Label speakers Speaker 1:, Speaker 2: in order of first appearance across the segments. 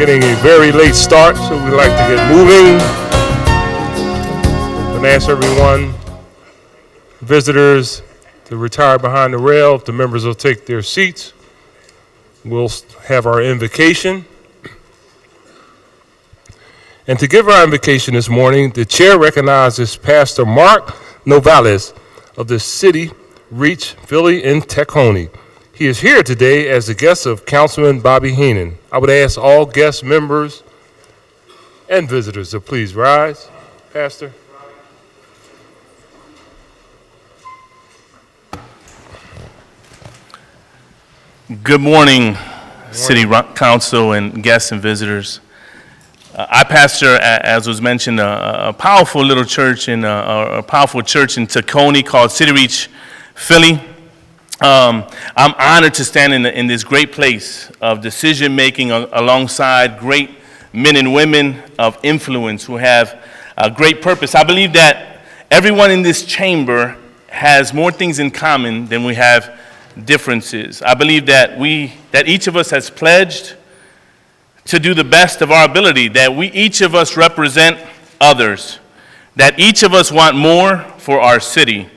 Speaker 1: getting a very late start, so we like to get moving. And ask everyone, visitors, to retire behind the rail. If the members will take their seats, we'll have our invocation. And to give our invocation this morning, the chair recognizes Pastor Mark Novales of the CityReach Philly in Tacony. He is here today as the guest of Councilman Bobby Henon. I would ask all guest members and visitors to please rise. Pastor.
Speaker 2: Good morning, City Council and guests and visitors. I pastor, as was mentioned, a powerful little church in a powerful church in Tacony called CityReach Philly. I'm honored to stand in this great place of decision making alongside great men and women of influence who have a great purpose. I believe that everyone in this chamber has more things in common than we have differences. I believe that each of us has pledged to do the best of our ability, that each of us represent others, that each of us want more for our city,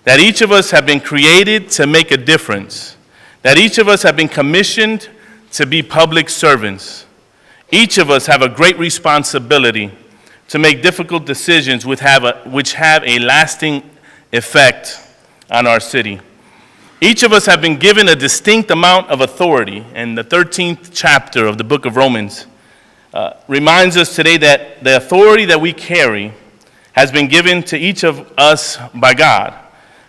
Speaker 2: that each of us have been created to make a difference, that each of us have been commissioned to be public servants. Each of us have a great responsibility to make difficult decisions which have a lasting effect on our city. Each of us have been given a distinct amount of authority, and the 13th chapter of the book of Romans reminds us today that the authority that we carry has been given to each of us by God.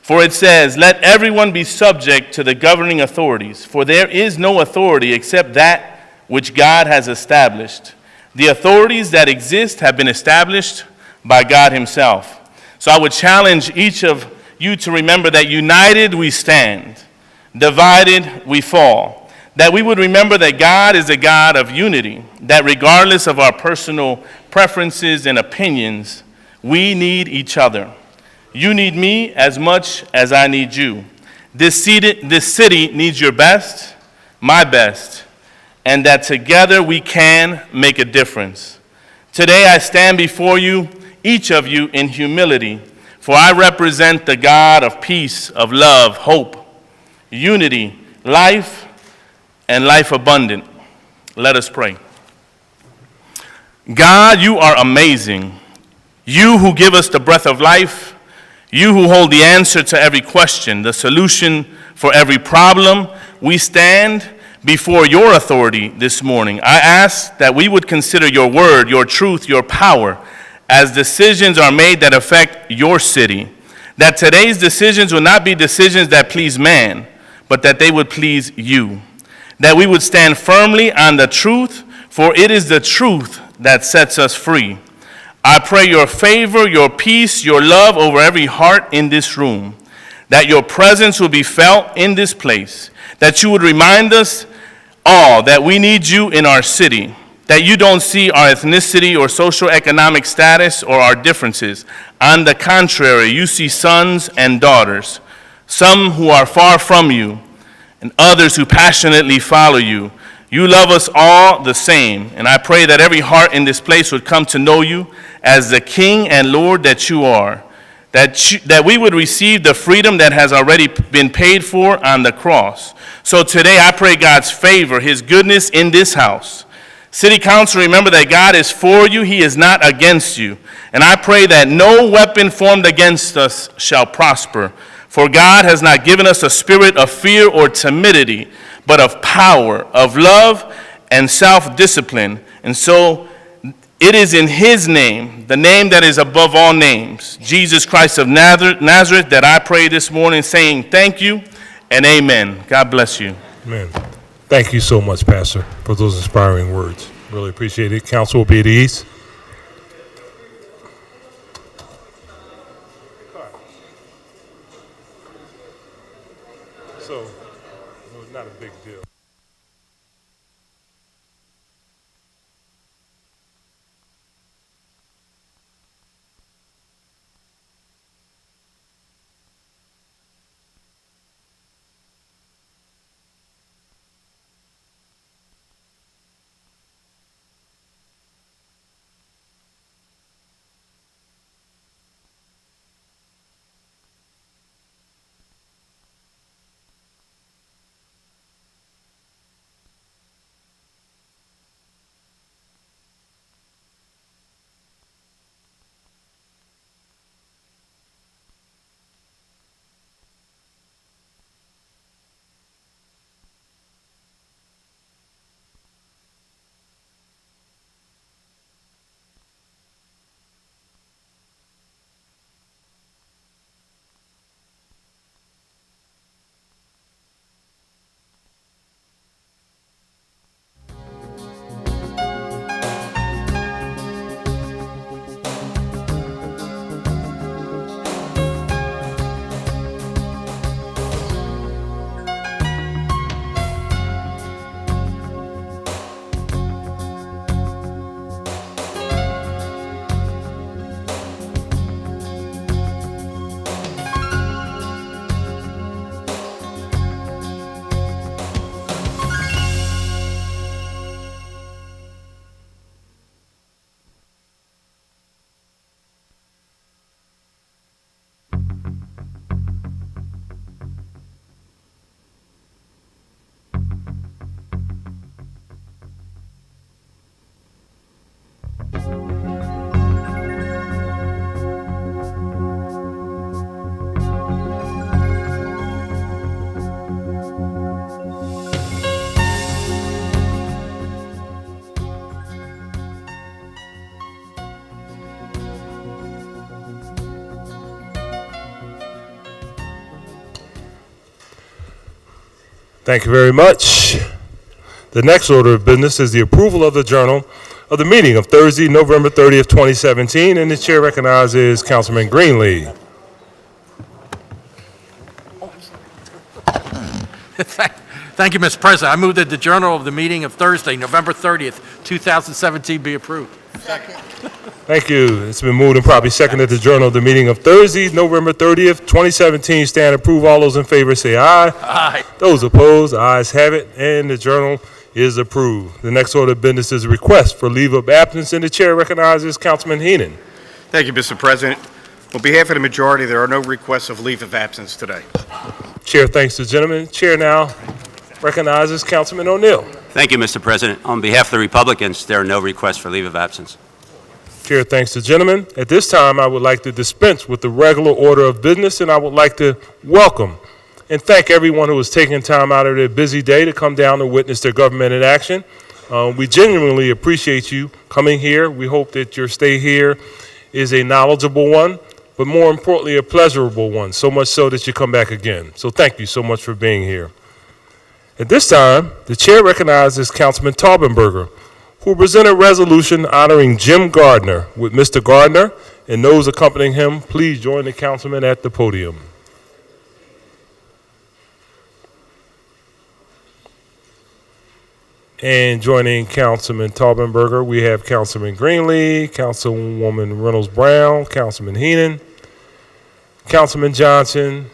Speaker 2: For it says, "Let everyone be subject to the governing authorities, for there is no authority except that which God has established. The authorities that exist have been established by God himself." So I would challenge each of you to remember that united we stand, divided we fall. That we would remember that God is a God of unity, that regardless of our personal preferences and opinions, we need each other. You need me as much as I need you. This city needs your best, my best, and that together we can make a difference. Today I stand before you, each of you, in humility, for I represent the God of peace, of love, hope, unity, life, and life abundant. Let us pray. God, you are amazing. You who give us the breath of life, you who hold the answer to every question, the solution for every problem. We stand before your authority this morning. I ask that we would consider your word, your truth, your power, as decisions are made that affect your city, that today's decisions will not be decisions that please man, but that they would please you, that we would stand firmly on the truth, for it is the truth that sets us free. I pray your favor, your peace, your love over every heart in this room, that your presence will be felt in this place, that you would remind us all that we need you in our city, that you don't see our ethnicity or social economic status or our differences. On the contrary, you see sons and daughters, some who are far from you and others who passionately follow you. You love us all the same, and I pray that every heart in this place would come to know you as the King and Lord that you are, that we would receive the freedom that has already been paid for on the cross. So today I pray God's favor, his goodness in this house. City Council, remember that God is for you, he is not against you. And I pray that no weapon formed against us shall prosper. For God has not given us a spirit of fear or timidity, but of power, of love, and self-discipline. And so it is in his name, the name that is above all names, Jesus Christ of Nazareth, that I pray this morning, saying thank you and amen. God bless you.
Speaker 1: Amen. Thank you so much, Pastor, for those inspiring words. Really appreciate it. Council will be at ease. So, it was not a big deal. Thank you very much. The next order of business is the approval of the journal of the meeting of Thursday, November 30th, 2017, and the chair recognizes Councilman Greenlee.
Speaker 3: Thank you, Mr. President. I move that the journal of the meeting of Thursday, November 30th, 2017 be approved.
Speaker 1: Thank you. It's been moved and probably seconded the journal of the meeting of Thursday, November 30th, 2017. Stand approved. All those in favor say aye.
Speaker 3: Aye.
Speaker 1: Those opposed, ayes have it, and the journal is approved. The next order of business is a request for leave of absence, and the chair recognizes Councilman Henon.
Speaker 4: Thank you, Mr. President. On behalf of the majority, there are no requests of leave of absence today.
Speaker 1: Chair thanks the gentleman. Chair now recognizes Councilman O'Neill.
Speaker 5: Thank you, Mr. President. On behalf of the Republicans, there are no requests for leave of absence.
Speaker 1: Chair thanks the gentleman. At this time, I would like to dispense with the regular order of business, and I would like to welcome and thank everyone who has taken time out of their busy day to come down to witness their government in action. We genuinely appreciate you coming here. We hope that your stay here is a knowledgeable one, but more importantly, a pleasurable one, so much so that you come back again. So thank you so much for being here. At this time, the chair recognizes Councilman Taubenberger, who will present a resolution honoring Jim Gardner. With Mr. Gardner and those accompanying him, please join the councilman at the podium. And joining Councilman Taubenberger, we have Councilman Greenlee, Councilwoman Reynolds Brown, Councilman Henon, Councilman Johnson,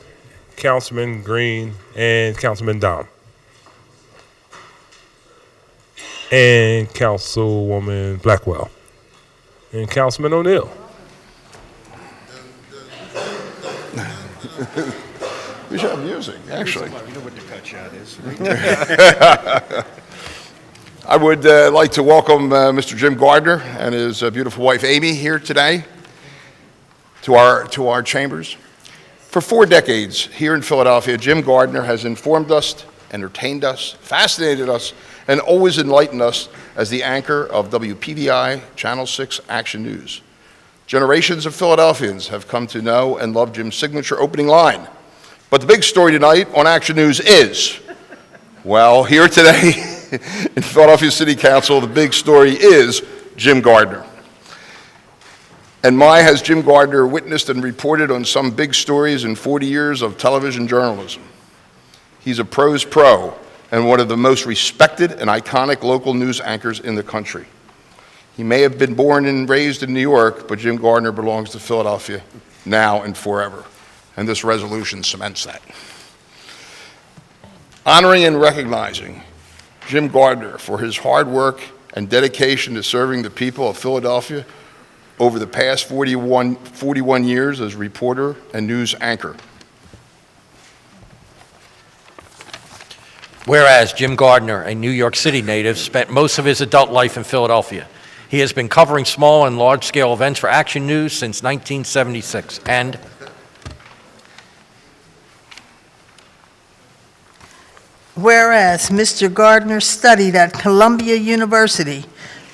Speaker 1: Councilman Green, and Councilman Dom. And Councilwoman Blackwell. And Councilman O'Neill.
Speaker 6: We should have music, actually.
Speaker 4: You know what the cut shot is.
Speaker 6: I would like to welcome Mr. Jim Gardner and his beautiful wife Amy here today to our chambers. For 4 decades here in Philadelphia, Jim Gardner has informed us, entertained us, fascinated us, and always enlightened us as the anchor of WPVI Channel 6 Action News. Generations of Philadelphians have come to know and love Jim's signature opening line. But the big story tonight on Action News is, well, here today in Philadelphia City Council, the big story is Jim Gardner. And my, has Jim Gardner witnessed and reported on some big stories in 40 years of television journalism. He's a pro's pro and one of the most respected and iconic local news anchors in the country. He may have been born and raised in New York, but Jim Gardner belongs to Philadelphia now and forever, and this resolution cements that. Honoring and recognizing Jim Gardner for his hard work and dedication to serving the people of Philadelphia over the past 41 years as reporter and news anchor.
Speaker 3: Whereas Jim Gardner, a New York City native, spent most of his adult life in Philadelphia. He has been covering small and large-scale events for Action News since 1976. And
Speaker 7: whereas Mr. Gardner studied at Columbia University,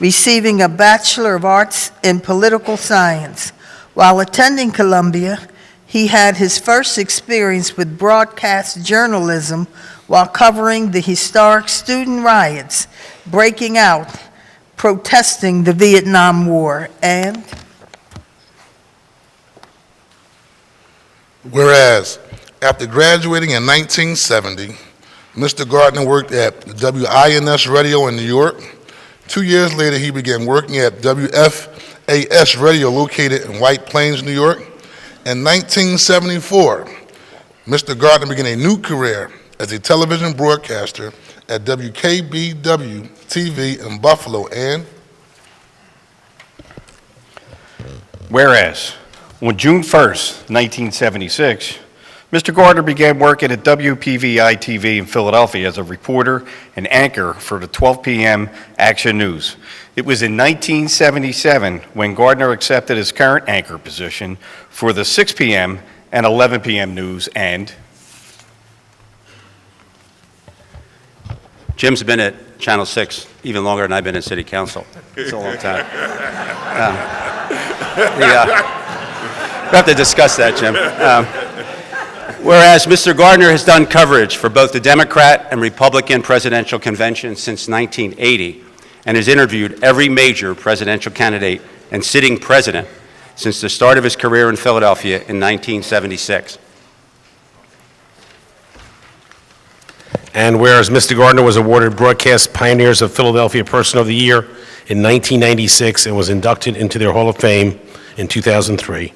Speaker 7: receiving a Bachelor of Arts in Political Science. While attending Columbia, he had his first experience with broadcast journalism while covering the historic student riots breaking out protesting the Vietnam War. And
Speaker 8: whereas after graduating in 1970, Mr. Gardner worked at WINS Radio in New York. 2 years later, he began working at WFAS Radio located in White Plains, New York. In 1974, Mr. Gardner began a new career as a television broadcaster at WKBW TV in Buffalo. And
Speaker 4: Whereas, on June 1st, 1976, Mr. Gardner began working at WPVI TV in Philadelphia as a reporter and anchor for the 12 p.m. Action News. It was in 1977 when Gardner accepted his current anchor position for the 6 p.m. and 11 p.m. news. And
Speaker 5: Jim's been at Channel 6 even longer than I've been in City Council. It's a long time. We have to discuss that, Jim. Whereas Mr. Gardner has done coverage for both the Democrat and Republican presidential conventions since 1980 and has interviewed every major presidential candidate and sitting president since the start of his career in Philadelphia in 1976.
Speaker 9: And whereas Mr. Gardner was awarded Broadcast Pioneers of Philadelphia Person of the Year in 1996 and was inducted into their Hall of Fame in 2003.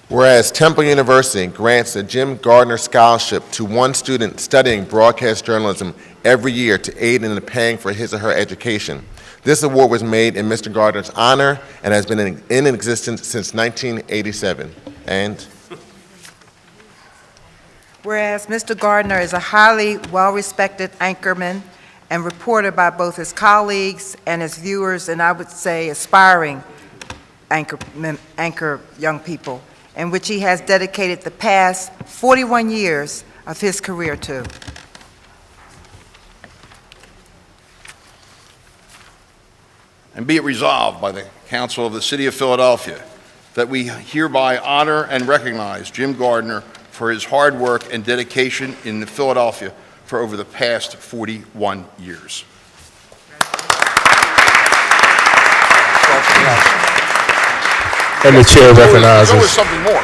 Speaker 10: Whereas Temple University grants a Jim Gardner Scholarship to one student studying broadcast journalism every year to aid in paying for his or her education. This award was made in Mr. Gardner's honor and has been in existence since 1987. And
Speaker 11: whereas Mr. Gardner is a highly well-respected anchorman and reporter by both his colleagues and his viewers, and I would say aspiring anchor young people, in which he has dedicated the past 41 years of his career to.
Speaker 6: And be it resolved by the Council of the City of Philadelphia that we hereby honor and recognize Jim Gardner for his hard work and dedication in Philadelphia for over the past 41 years.
Speaker 1: And the chair recognizes.
Speaker 6: There's always something more,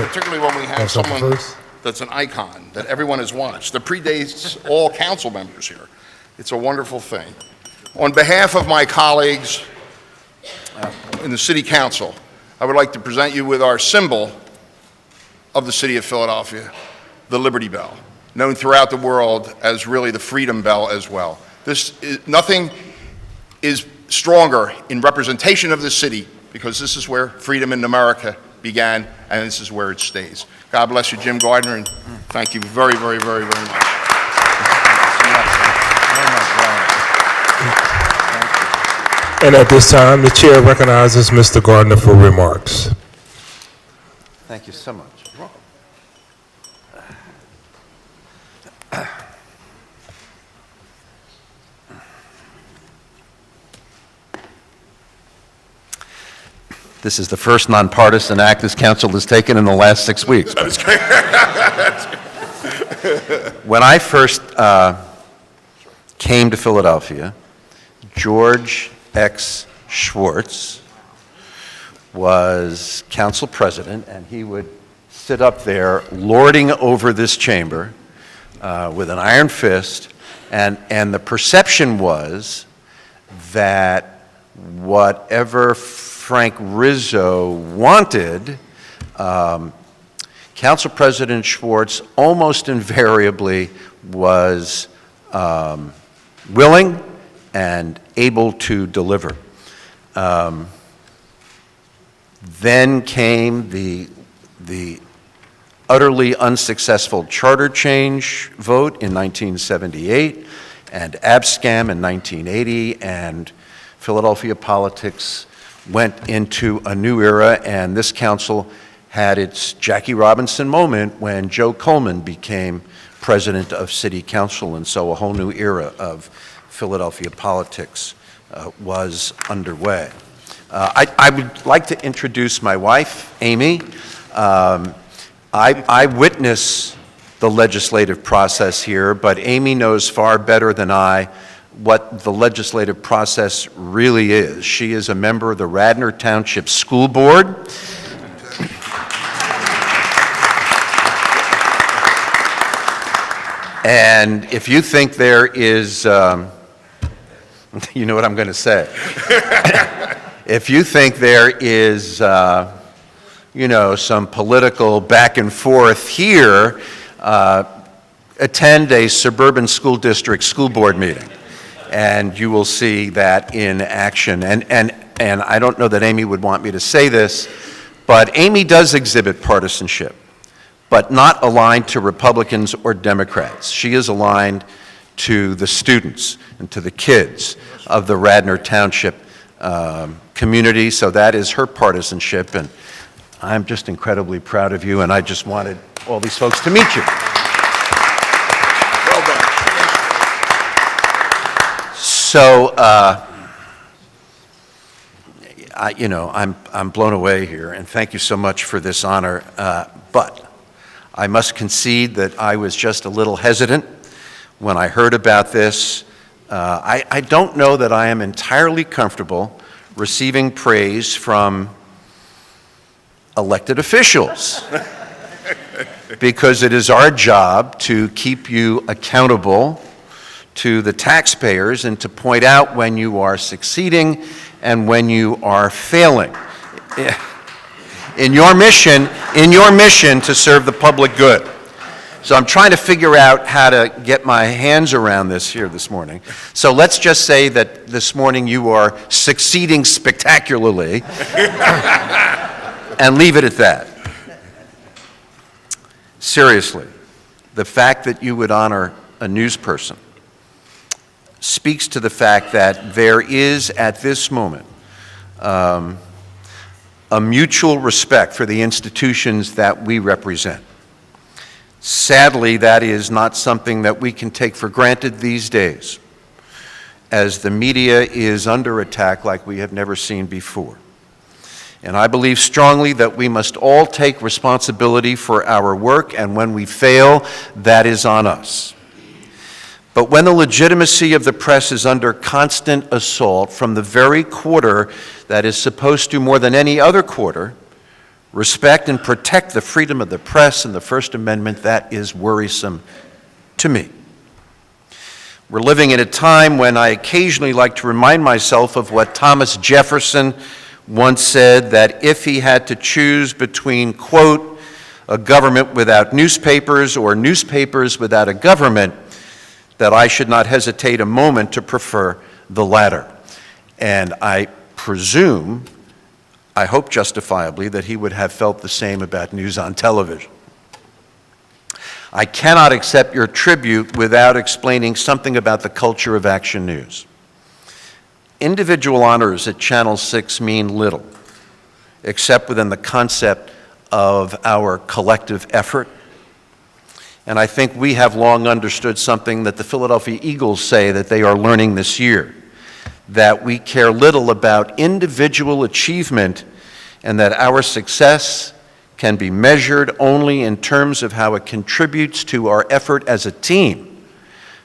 Speaker 6: particularly when we have someone that's an icon that everyone has watched, that predates all council members here. It's a wonderful thing. On behalf of my colleagues in the City Council, I would like to present you with our symbol of the City of Philadelphia, the Liberty Bell, known throughout the world as really the Freedom Bell as well. Nothing is stronger in representation of the city, because this is where freedom in America began, and this is where it stays. God bless you, Jim Gardner, and thank you very, very, very, very much.
Speaker 1: And at this time, the chair recognizes Mr. Gardner for remarks.
Speaker 5: Thank you so much. You're welcome.
Speaker 3: This is the first nonpartisan act this council has taken in the last 6 weeks. When I first came to Philadelphia, George X. Schwartz was council president, and he would sit up there lording over this chamber with an iron fist, and the perception was that whatever Frank Rizzo wanted, Council President Schwartz almost invariably was willing and able to deliver. Then came the utterly unsuccessful charter change vote in 1978, and Abscam in 1980, and Philadelphia politics went into a new era, and this council had its Jackie Robinson moment when Joe Coleman became president of City Council, and so a whole new era of Philadelphia politics was underway. I would like to introduce my wife, Amy. I witness the legislative process here, but Amy knows far better than I what the legislative process really is. She is a member of the Radnor Township School Board. And if you think there is, you know what I'm going to say. If you think there is, some political back and forth here, attend a suburban school district school board meeting, and you will see that in action. And I don't know that Amy would want me to say this, but Amy does exhibit partisanship, but not aligned to Republicans or Democrats. She is aligned to the students and to the kids of the Radnor Township community, so that is her partisanship, and I'm just incredibly proud of you, and I just wanted all these folks to meet you.
Speaker 6: Well done.
Speaker 3: So I'm blown away here, and thank you so much for this honor. But I must concede that I was just a little hesitant when I heard about this. I don't know that I am entirely comfortable receiving praise from elected officials, because it is our job to keep you accountable to the taxpayers and to point out when you are succeeding and when you are failing in your mission to serve the public good. So I'm trying to figure out how to get my hands around this here this morning. So let's just say that this morning you are succeeding spectacularly and leave it at that. Seriously, the fact that you would honor a news person speaks to the fact that there is, at this moment, a mutual respect for the institutions that we represent. Sadly, that is not something that we can take for granted these days, as the media is under attack like we have never seen before. And I believe strongly that we must all take responsibility for our work, and when we fail, that is on us. But when the legitimacy of the press is under constant assault from the very quarter that is supposed to, more than any other quarter, respect and protect the freedom of the press and the First Amendment, that is worrisome to me. We're living in a time when I occasionally like to remind myself of what Thomas Jefferson once said, that if he had to choose between, quote, a government without newspapers or newspapers without a government, that I should not hesitate a moment to prefer the latter. And I presume, I hope justifiably, that he would have felt the same about news on television. I cannot accept your tribute without explaining something about the culture of Action News. Individual honors at Channel 6 mean little, except within the concept of our collective effort. And I think we have long understood something that the Philadelphia Eagles say that they are learning this year, that we care little about individual achievement, and that our success can be measured only in terms of how it contributes to our effort as a team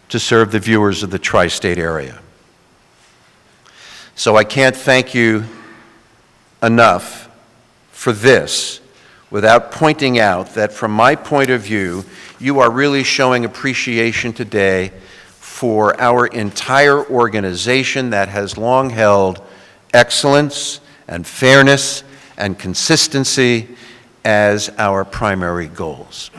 Speaker 3: to serve the viewers of the tri-state area. So I can't thank you enough for this without pointing out that from my point of view, you are really showing appreciation today for our entire organization that has long held excellence and fairness and consistency as our primary goals.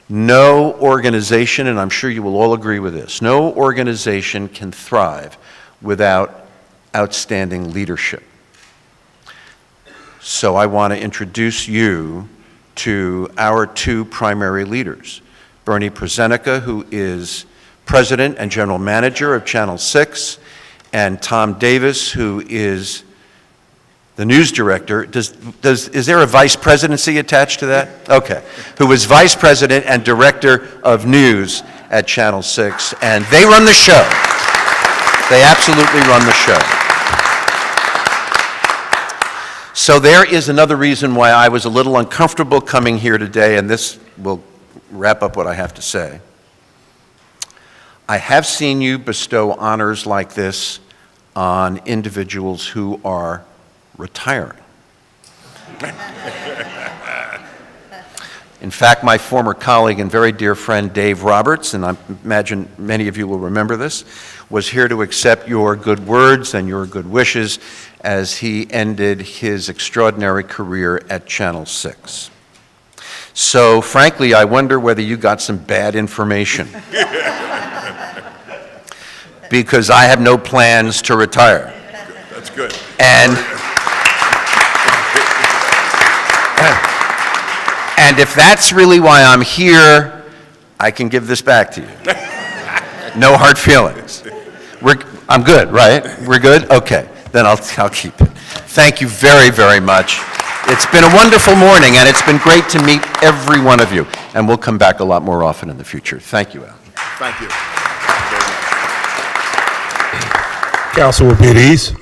Speaker 3: No organization, and I'm sure you will all agree with this, no organization can thrive without outstanding leadership. So I want to introduce you to our two primary leaders, Bernie Prozenica, who is President and General Manager of Channel 6, and Tom Davis, who is the news director. Is there a vice presidency attached to that? Okay. Who is Vice President and Director of News at Channel 6, and they run the show. They absolutely run the show. So there is another reason why I was a little uncomfortable coming here today, and this will wrap up what I have to say. I have seen you bestow honors like this on individuals who are retiring. In fact, my former colleague and very dear friend Dave Roberts, and I imagine many of you will remember this, was here to accept your good words and your good wishes as he ended his extraordinary career at Channel 6. So, frankly, I wonder whether you got some bad information. Because I have no plans to retire.
Speaker 6: That's good.
Speaker 3: And if that's really why I'm here, I can give this back to you. No hard feelings. I'm good, right? We're good? Okay, then I'll keep it. Thank you very, very much. It's been a wonderful morning, and it's been great to meet every one of you. And we'll come back a lot more often in the future. Thank you, Al.
Speaker 6: Thank you.
Speaker 1: Council will be at ease.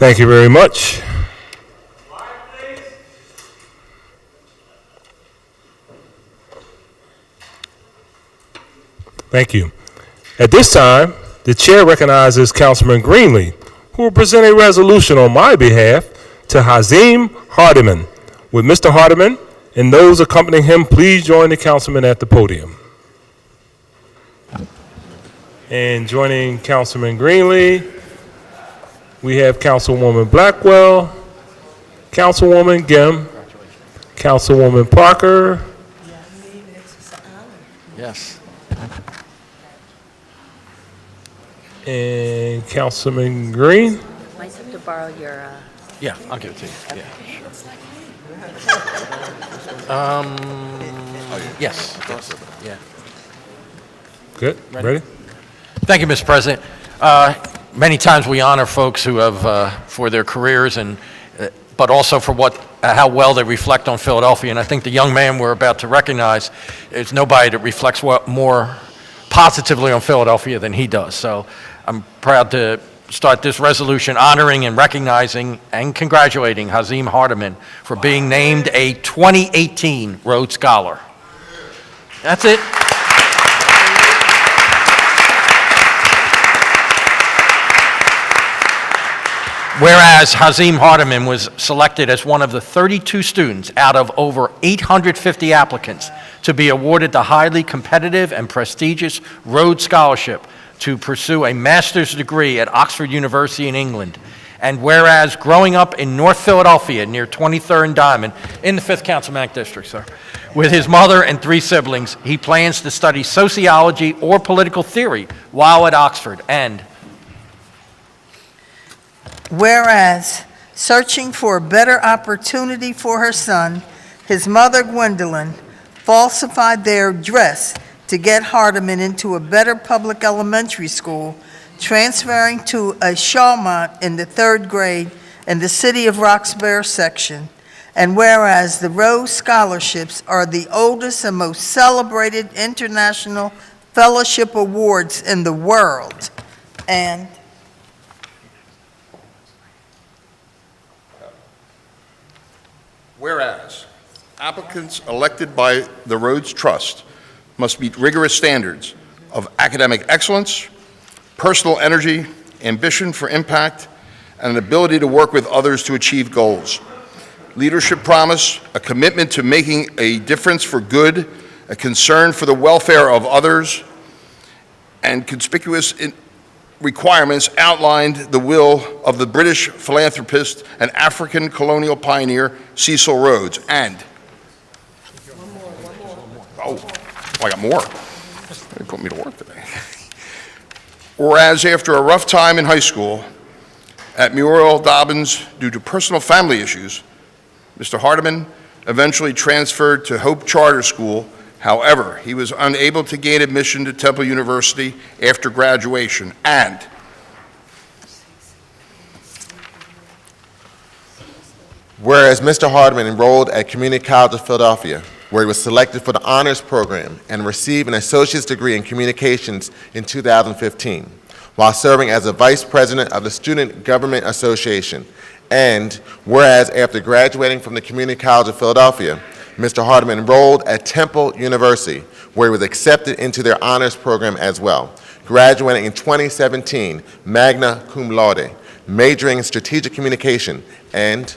Speaker 1: Thank you very much. Thank you. At this time, the chair recognizes Councilman Greenlee, who will present a resolution on my behalf to Hazim Hardeman. With Mr. Hardeman and those accompanying him, please join the councilman at the podium. And joining Councilman Greenlee, we have Councilwoman Blackwell, Councilwoman Gim, Councilwoman Parker.
Speaker 12: Yes.
Speaker 1: And Councilman Green.
Speaker 13: Might have to borrow your,
Speaker 12: Yeah, I'll give it to you. Yeah. Yes. Yeah.
Speaker 1: Good. Ready?
Speaker 12: Thank you, Mr. President. Many times we honor folks who have, for their careers and, but also for how well they reflect on Philadelphia. And I think the young man we're about to recognize is nobody that reflects more positively on Philadelphia than he does. So I'm proud to start this resolution honoring and recognizing and congratulating Hazim Hardeman for being named a 2018 Rhodes Scholar. That's it. Whereas Hazim Hardeman was selected as one of the 32 students out of over 850 applicants to be awarded the highly competitive and prestigious Rhodes Scholarship to pursue a master's degree at Oxford University in England. And whereas growing up in North Philadelphia near 23rd and Diamond, in the 5th Councilmanic District, sir, with his mother and 3 siblings, he plans to study sociology or political theory while at Oxford. And
Speaker 7: whereas, searching for a better opportunity for her son, his mother, Gwendolyn, falsified their address to get Hardeman into a better public elementary school, transferring to a Shawmont in the 3rd grade in the City of Roxbury section. And whereas the Rhodes Scholarships are the oldest and most celebrated international fellowship awards in the world. And
Speaker 6: whereas applicants elected by the Rhodes Trust must meet rigorous standards of academic excellence, personal energy, ambition for impact, and an ability to work with others to achieve goals. Leadership promise, a commitment to making a difference for good, a concern for the welfare of others, and conspicuous requirements outlined the will of the British philanthropist and African colonial pioneer Cecil Rhodes. And, I got more. They put me to work today. Whereas after a rough time in high school at Muriel Dobbins due to personal family issues, Mr. Hardeman eventually transferred to Hope Charter School. However, he was unable to gain admission to Temple University after graduation. And
Speaker 10: whereas Mr. Hardeman enrolled at Community College of Philadelphia, where he was selected for the honors program and received an associate's degree in communications in 2015, while serving as a vice president of the Student Government Association. And whereas after graduating from the Community College of Philadelphia, Mr. Hardeman enrolled at Temple University, where he was accepted into their honors program as well, graduating in 2017, magna cum laude, majoring in strategic communication. And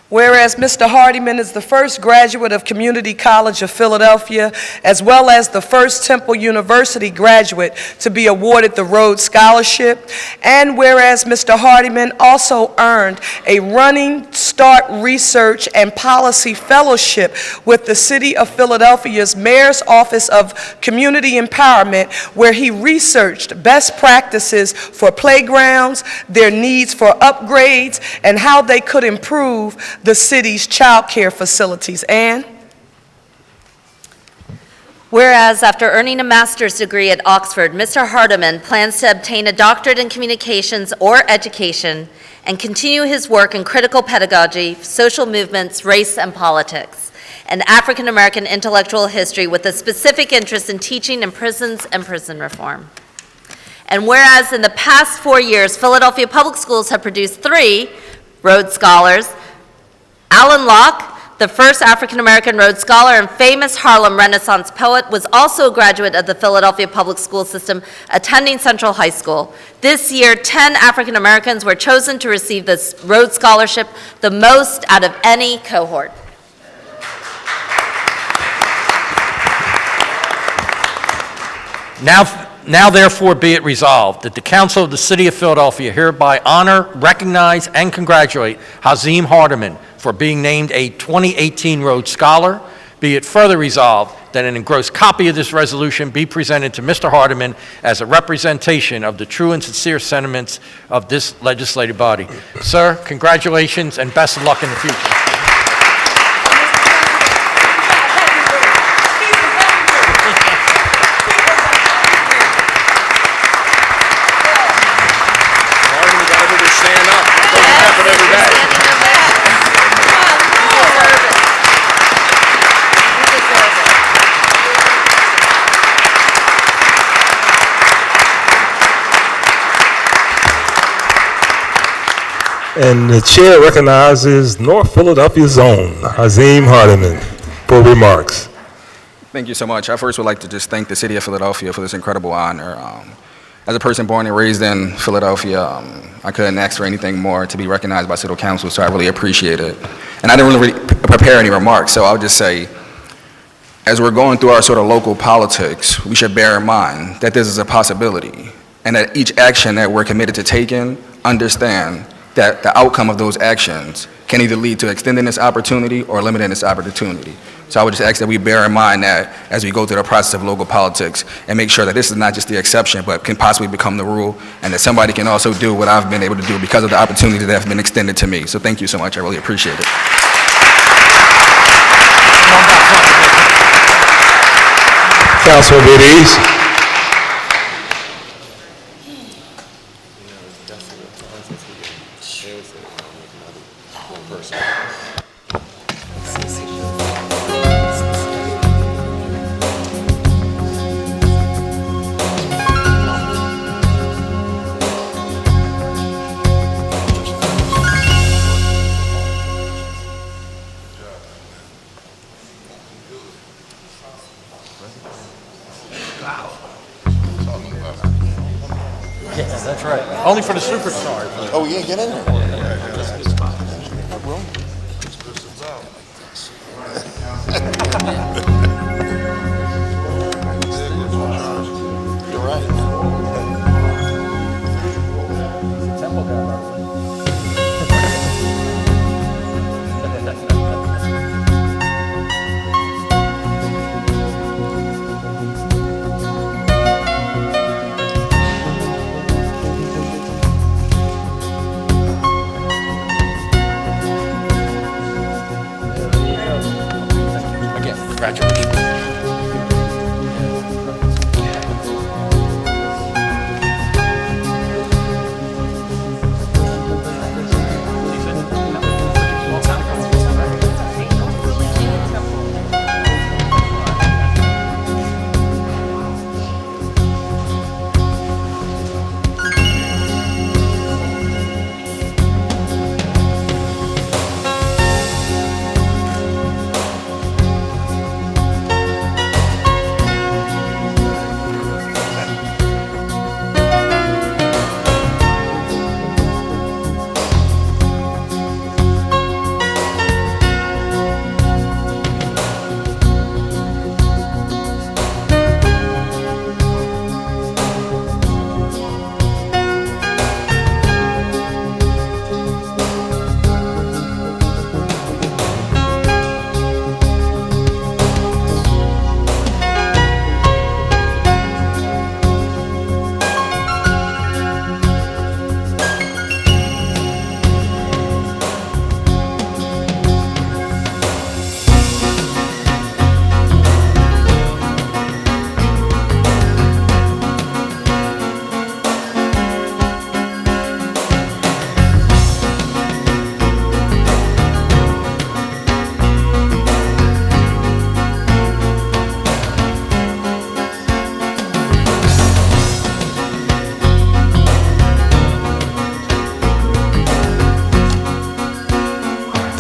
Speaker 14: whereas Mr. Hardeman is the first graduate of Community College of Philadelphia, as well as the first Temple University graduate to be awarded the Rhodes Scholarship, and whereas Mr. Hardeman also earned a Running Start Research and Policy Fellowship with the City of Philadelphia's Mayor's Office of Community Empowerment, where he researched best practices for playgrounds, their needs for upgrades, and how they could improve the city's child care facilities. And
Speaker 13: whereas after earning a master's degree at Oxford, Mr. Hardeman plans to obtain a doctorate in communications or education and continue his work in critical pedagogy, social movements, race and politics, and African American intellectual history with a specific interest in teaching in prisons and prison reform. And whereas in the past 4 years, Philadelphia Public Schools have produced 3 Rhodes Scholars, Alan Locke, the first African-American Rhodes Scholar and famous Harlem Renaissance poet, was also a graduate of the Philadelphia Public School System, attending Central High School. This year, 10 African-Americans were chosen to receive this Rhodes Scholarship, the most out of any cohort.
Speaker 12: Now therefore be it resolved that the Council of the City of Philadelphia hereby honor, recognize, and congratulate Hazim Hardeman for being named a 2018 Rhodes Scholar. Be it further resolved that an engrossed copy of this resolution be presented to Mr. Hardeman as a representation of the true and sincere sentiments of this legislative body. Sir, congratulations and best of luck in the future.
Speaker 1: And the chair recognizes North Philadelphia's own Hazim Hardeman for remarks.
Speaker 15: Thank you so much. I first would like to just thank the City of Philadelphia for this incredible honor. As a person born and raised in Philadelphia, I couldn't ask for anything more to be recognized by City Council, so I really appreciate it. And I didn't really prepare any remarks, so I'll just say, as we're going through our sort of local politics, we should bear in mind that this is a possibility, and that each action that we're committed to taking, understand that the outcome of those actions can either lead to extending this opportunity or limiting this opportunity. So I would just ask that we bear in mind that as we go through the process of local politics and make sure that this is not just the exception, but can possibly become the rule, and that somebody can also do what I've been able to do because of the opportunity that have been extended to me. So thank you so much. I really appreciate it.
Speaker 1: Councilman Bill.
Speaker 12: Yeah, that's right. Only for the superstars.
Speaker 6: Oh, yeah, get in there. You're right.
Speaker 12: Temple guy. Congratulations.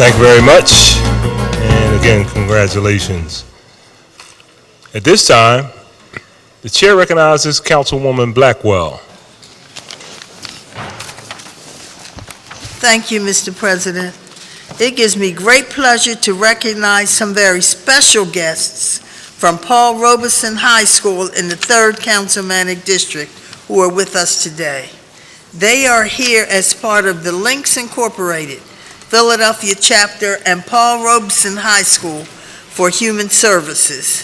Speaker 1: Thank you very much. And again, congratulations. At this time, the chair recognizes Councilwoman Blackwell.
Speaker 7: Thank you, Mr. President. It gives me great pleasure to recognize some very special guests from Paul Robeson High School in the 3rd Councilmanic District who are with us today. They are here as part of the Links Incorporated Philadelphia chapter and Paul Robeson High School for Human Services.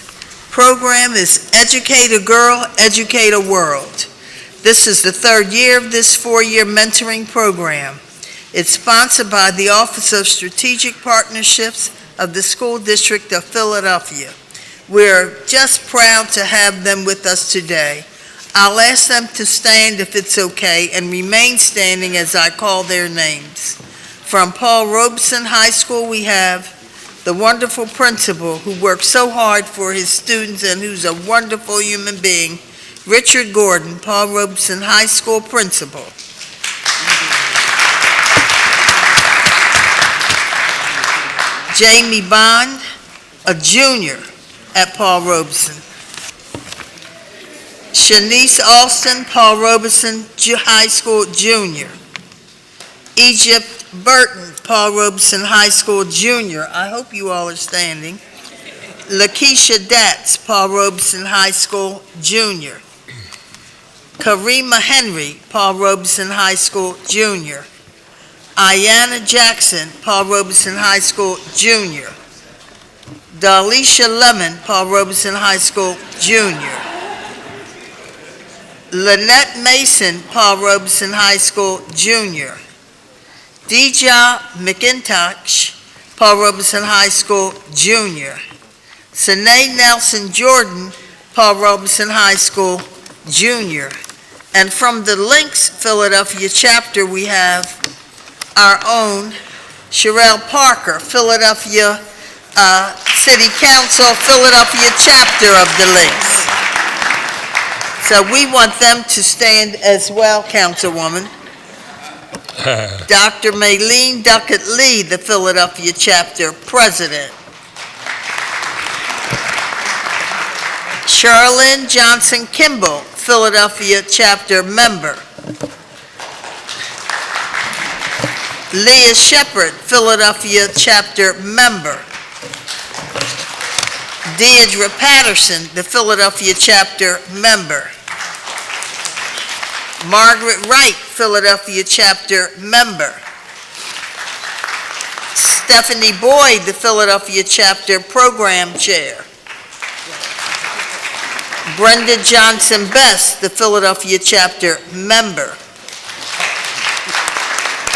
Speaker 7: Program is Educate a Girl, Educate a World. This is the 3rd year of this 4-year mentoring program. It's sponsored by the Office of Strategic Partnerships of the School District of Philadelphia. We're just proud to have them with us today. I'll ask them to stand if it's okay and remain standing as I call their names. From Paul Robeson High School, we have the wonderful principal who works so hard for his students and who's a wonderful human being, Richard Gordon, Paul Robeson High School principal. Jamie Bond, a junior at Paul Robeson. Shanice Alston, Paul Robeson High School junior. Egypt Burton, Paul Robeson High School junior. I hope you all are standing. Lakeisha Datz, Paul Robeson High School junior. Karima Henry, Paul Robeson High School junior. Ayanna Jackson, Paul Robeson High School junior. Dalisha Lemon, Paul Robeson High School junior. Lynette Mason, Paul Robeson High School junior. Deja McIntosh, Paul Robeson High School junior. Sine Nelson Jordan, Paul Robeson High School junior. And from the Links Philadelphia chapter, we have our own Sherelle Parker, Philadelphia City Council, Philadelphia chapter of the Links. So we want them to stand as well, Councilwoman. Dr. Maylene Duckett-Lee, the Philadelphia chapter president. Charlene Johnson Kimball, Philadelphia chapter member. Leah Shepard, Philadelphia chapter member. Deidre Patterson, the Philadelphia chapter member. Margaret Wright, Philadelphia chapter member. Stephanie Boyd, the Philadelphia chapter program chair. Brenda Johnson Best, the Philadelphia chapter member.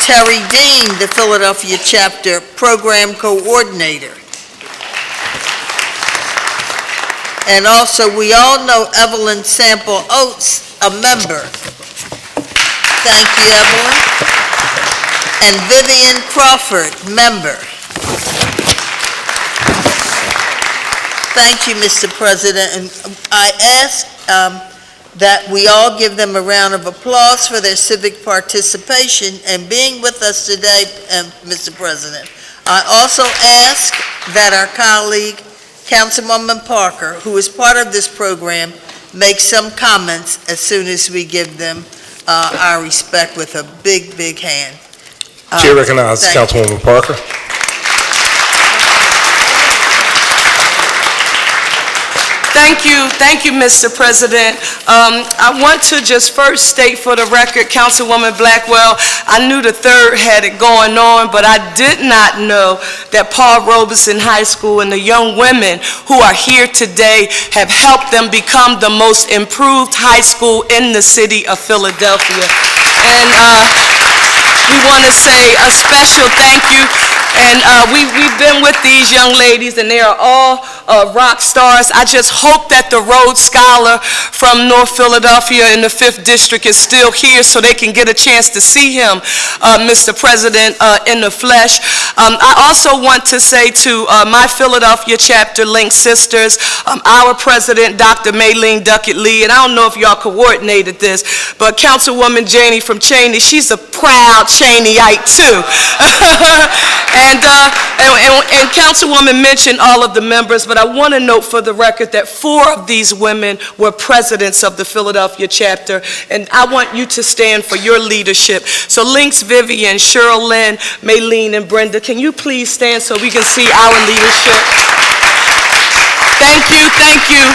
Speaker 7: Terry Dean, the Philadelphia chapter program coordinator. And also, we all know Evelyn Sample Oates, a member. Thank you, Evelyn. And Vivian Crawford, member. Thank you, Mr. President. And I ask that we all give them a round of applause for their civic participation and being with us today, Mr. President. I also ask that our colleague, Councilwoman Parker, who is part of this program, make some comments as soon as we give them our respect with a big, big hand.
Speaker 1: Chair recognizes Councilwoman Parker.
Speaker 14: Thank you, Mr. President. I want to just first state for the record, Councilwoman Blackwell, I knew the 3rd had it going on, but I did not know that Paul Robeson High School and the young women who are here today have helped them become the most improved high school in the city of Philadelphia. And we want to say a special thank you. And we've been with these young ladies, and they are all rock stars. I just hope that the Rhodes Scholar from North Philadelphia in the 5th District is still here so they can get a chance to see him, Mr. President, in the flesh. I also want to say to my Philadelphia chapter, Link Sisters, our president, Dr. Maylene Duckett Lee, and I don't know if y'all coordinated this, but Councilwoman Janie from Cheney, she's a proud Cheneyite too. and Councilwoman mentioned all of the members, but I want to note for the record that 4 of these women were presidents of the Philadelphia chapter, and I want you to stand for your leadership. So Links, Vivian, Cheryl Lynn, Maylene, and Brenda, can you please stand so we can see our leadership? Thank you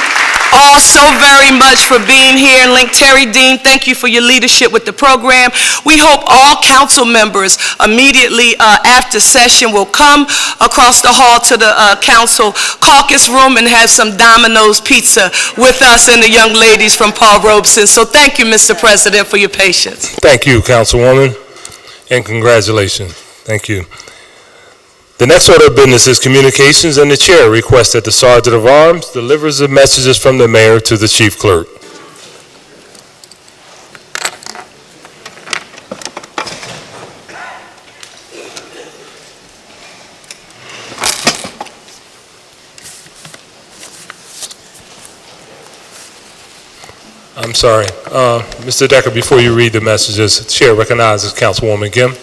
Speaker 14: all so very much for being here. And Link Terry Dean, thank you for your leadership with the program. We hope all council members immediately after session will come across the hall to the council caucus room and have some Domino's pizza with us and the young ladies from Paul Robeson. So thank you, Mr. President, for your patience.
Speaker 1: Thank you, Councilwoman, and congratulations. Thank you. The next order of business is communications, and the chair requests that the Sergeant of Arms delivers the messages from the mayor to the chief clerk. I'm sorry. Mr. Decker, before you read the messages, the chair recognizes Councilwoman Kim.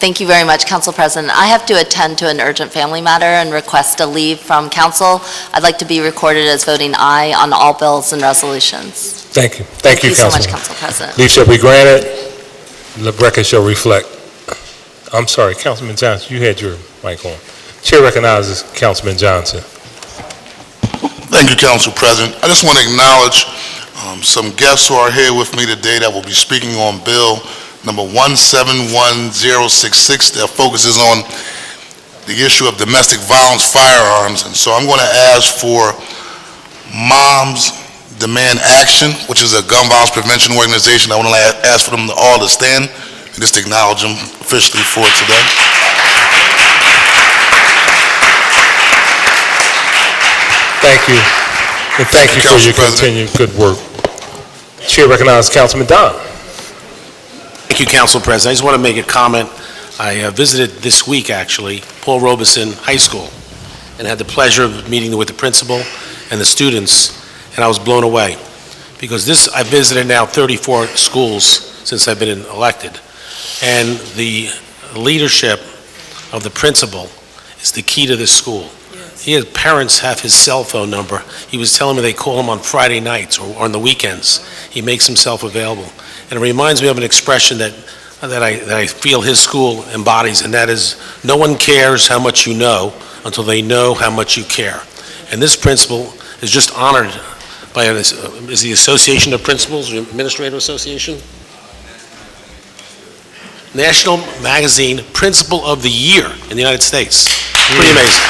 Speaker 13: Thank you very much, Council President. I have to attend to an urgent family matter and request a leave from council. I'd like to be recorded as voting aye on all bills and resolutions.
Speaker 1: Thank you. Thank you,
Speaker 13: so much,
Speaker 1: Councilman.
Speaker 13: Council President.
Speaker 1: Leave shall be granted. The record shall reflect. I'm sorry, Councilman Johnson, you had your mic on. Chair recognizes Councilman Johnson.
Speaker 8: Thank you, Council President. I just want to acknowledge some guests who are here with me today that will be speaking on Bill number 171066 that focuses on the issue of domestic violence firearms. And so I'm going to ask for Moms Demand Action, which is a gun violence prevention organization. I want to ask for them all to stand and just acknowledge them officially for today.
Speaker 1: Thank you. And thank you for your continued good work. Chair recognizes Councilman Don.
Speaker 9: Thank you, Council President. I just want to make a comment. I visited this week, actually, Paul Robeson High School and had the pleasure of meeting with the principal and the students, and I was blown away because I visited now 34 schools since I've been elected, and the leadership of the principal is the key to this school. Yes. Parents have his cell phone number. He was telling me they call him on Friday nights or on the weekends. He makes himself available. And it reminds me of an expression that I feel his school embodies, and that is, no one cares how much you know until they know how much you care. And this principal is just honored by, is the Association of Principals, or Administrative Association? National Magazine Principal of the Year in the United States. Pretty amazing.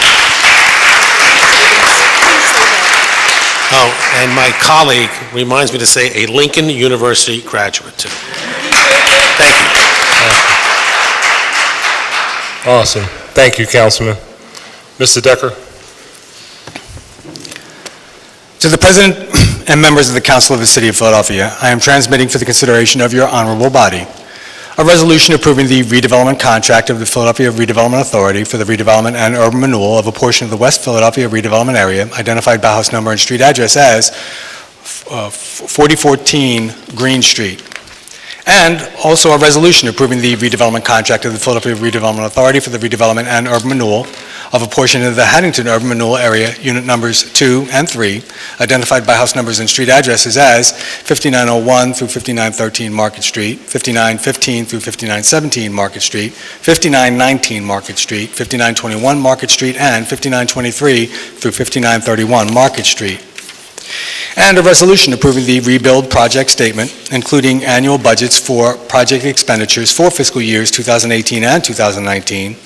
Speaker 9: Oh, and my colleague reminds me to say a Lincoln University graduate, too. Thank you.
Speaker 1: Awesome. Thank you, Councilman. Mr. Decker.
Speaker 16: To the President and members of the Council of the City of Philadelphia, I am transmitting for the consideration of your honorable body a resolution approving the redevelopment contract of the Philadelphia Redevelopment Authority for the redevelopment and urban renewal of a portion of the West Philadelphia redevelopment area identified by house number and street address as 4014 Green Street. And also a resolution approving the redevelopment contract of the Philadelphia Redevelopment Authority for the redevelopment and urban renewal of a portion of the Haddington urban renewal area, unit numbers 2 and 3, identified by house numbers and street addresses as 5901 through 5913 Market Street, 5915 through 5917 Market Street, 5919 Market Street, 5921 Market Street, and 5923 through 5931 Market Street. And a resolution approving the rebuild project statement, including annual budgets for project expenditures for fiscal years 2018 and 2019,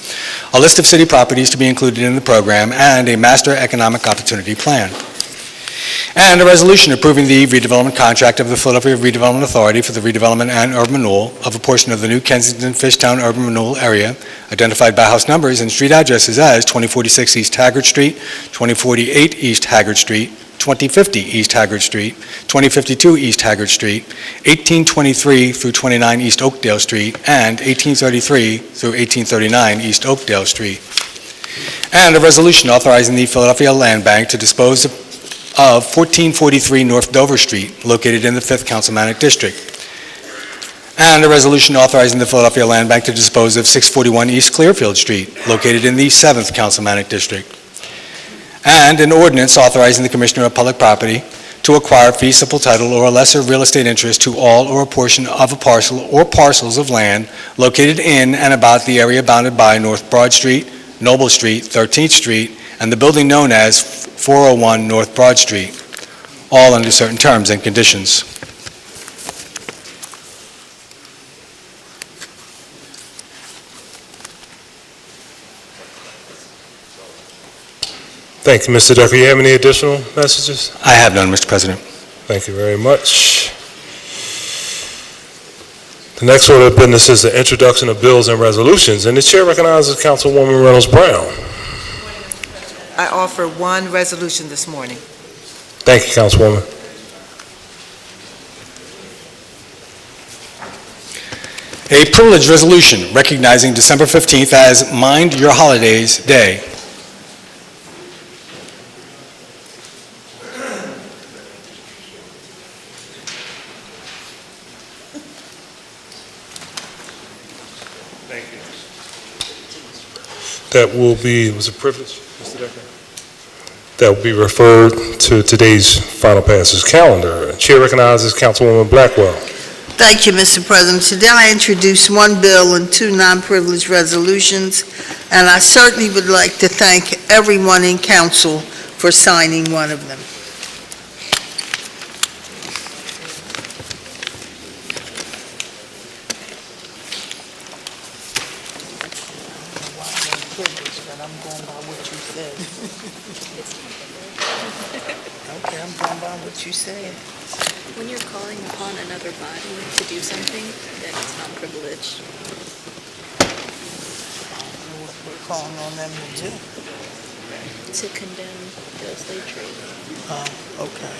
Speaker 16: a list of city properties to be included in the program, and a master economic opportunity plan. And a resolution approving the redevelopment contract of the Philadelphia Redevelopment Authority for the redevelopment and urban renewal of a portion of the new Kensington Fishtown urban renewal area, identified by house numbers and street addresses as 2046 East Haggard Street, 2048 East Haggard Street, 2050 East Haggard Street, 2052 East Haggard Street, 1823 through 29 East Oakdale Street, and 1833 through 1839 East Oakdale Street. And a resolution authorizing the Philadelphia Land Bank to dispose of 1443 North Dover Street, located in the 5th Councilmanic District. And a resolution authorizing the Philadelphia Land Bank to dispose of 641 East Clearfield Street, located in the 7th Councilmanic District. And an ordinance authorizing the Commissioner of Public Property to acquire fee simple title or a lesser real estate interest to all or a portion of a parcel or parcels of land located in and about the area bounded by North Broad Street, Noble Street, 13th Street, and the building known as 401 North Broad Street, all under certain terms and conditions.
Speaker 1: Thank you, Mr. Decker. You have any additional messages?
Speaker 16: I have none, Mr. President.
Speaker 1: Thank you very much. The next order of business is the introduction of bills and resolutions, and the chair recognizes Councilwoman Reynolds Brown.
Speaker 11: I offer one resolution this morning.
Speaker 1: Thank you, Councilwoman.
Speaker 16: A privileged resolution recognizing December 15th as Mind Your Holidays Day.
Speaker 1: Thank you. That will be, was a privilege, Mr. Decker? That will be referred to today's final passes calendar. Chair recognizes Councilwoman Blackwell.
Speaker 7: Thank you, Mr. President. Today I introduce one bill and two non-privileged resolutions, and I certainly would like to thank everyone in council for signing one of them. Okay, I'm going by what you said.
Speaker 17: When you're calling upon another body to do something, then it's not privileged.
Speaker 7: What we're calling on them to do.
Speaker 17: To condemn the slave trade.
Speaker 7: Oh, okay.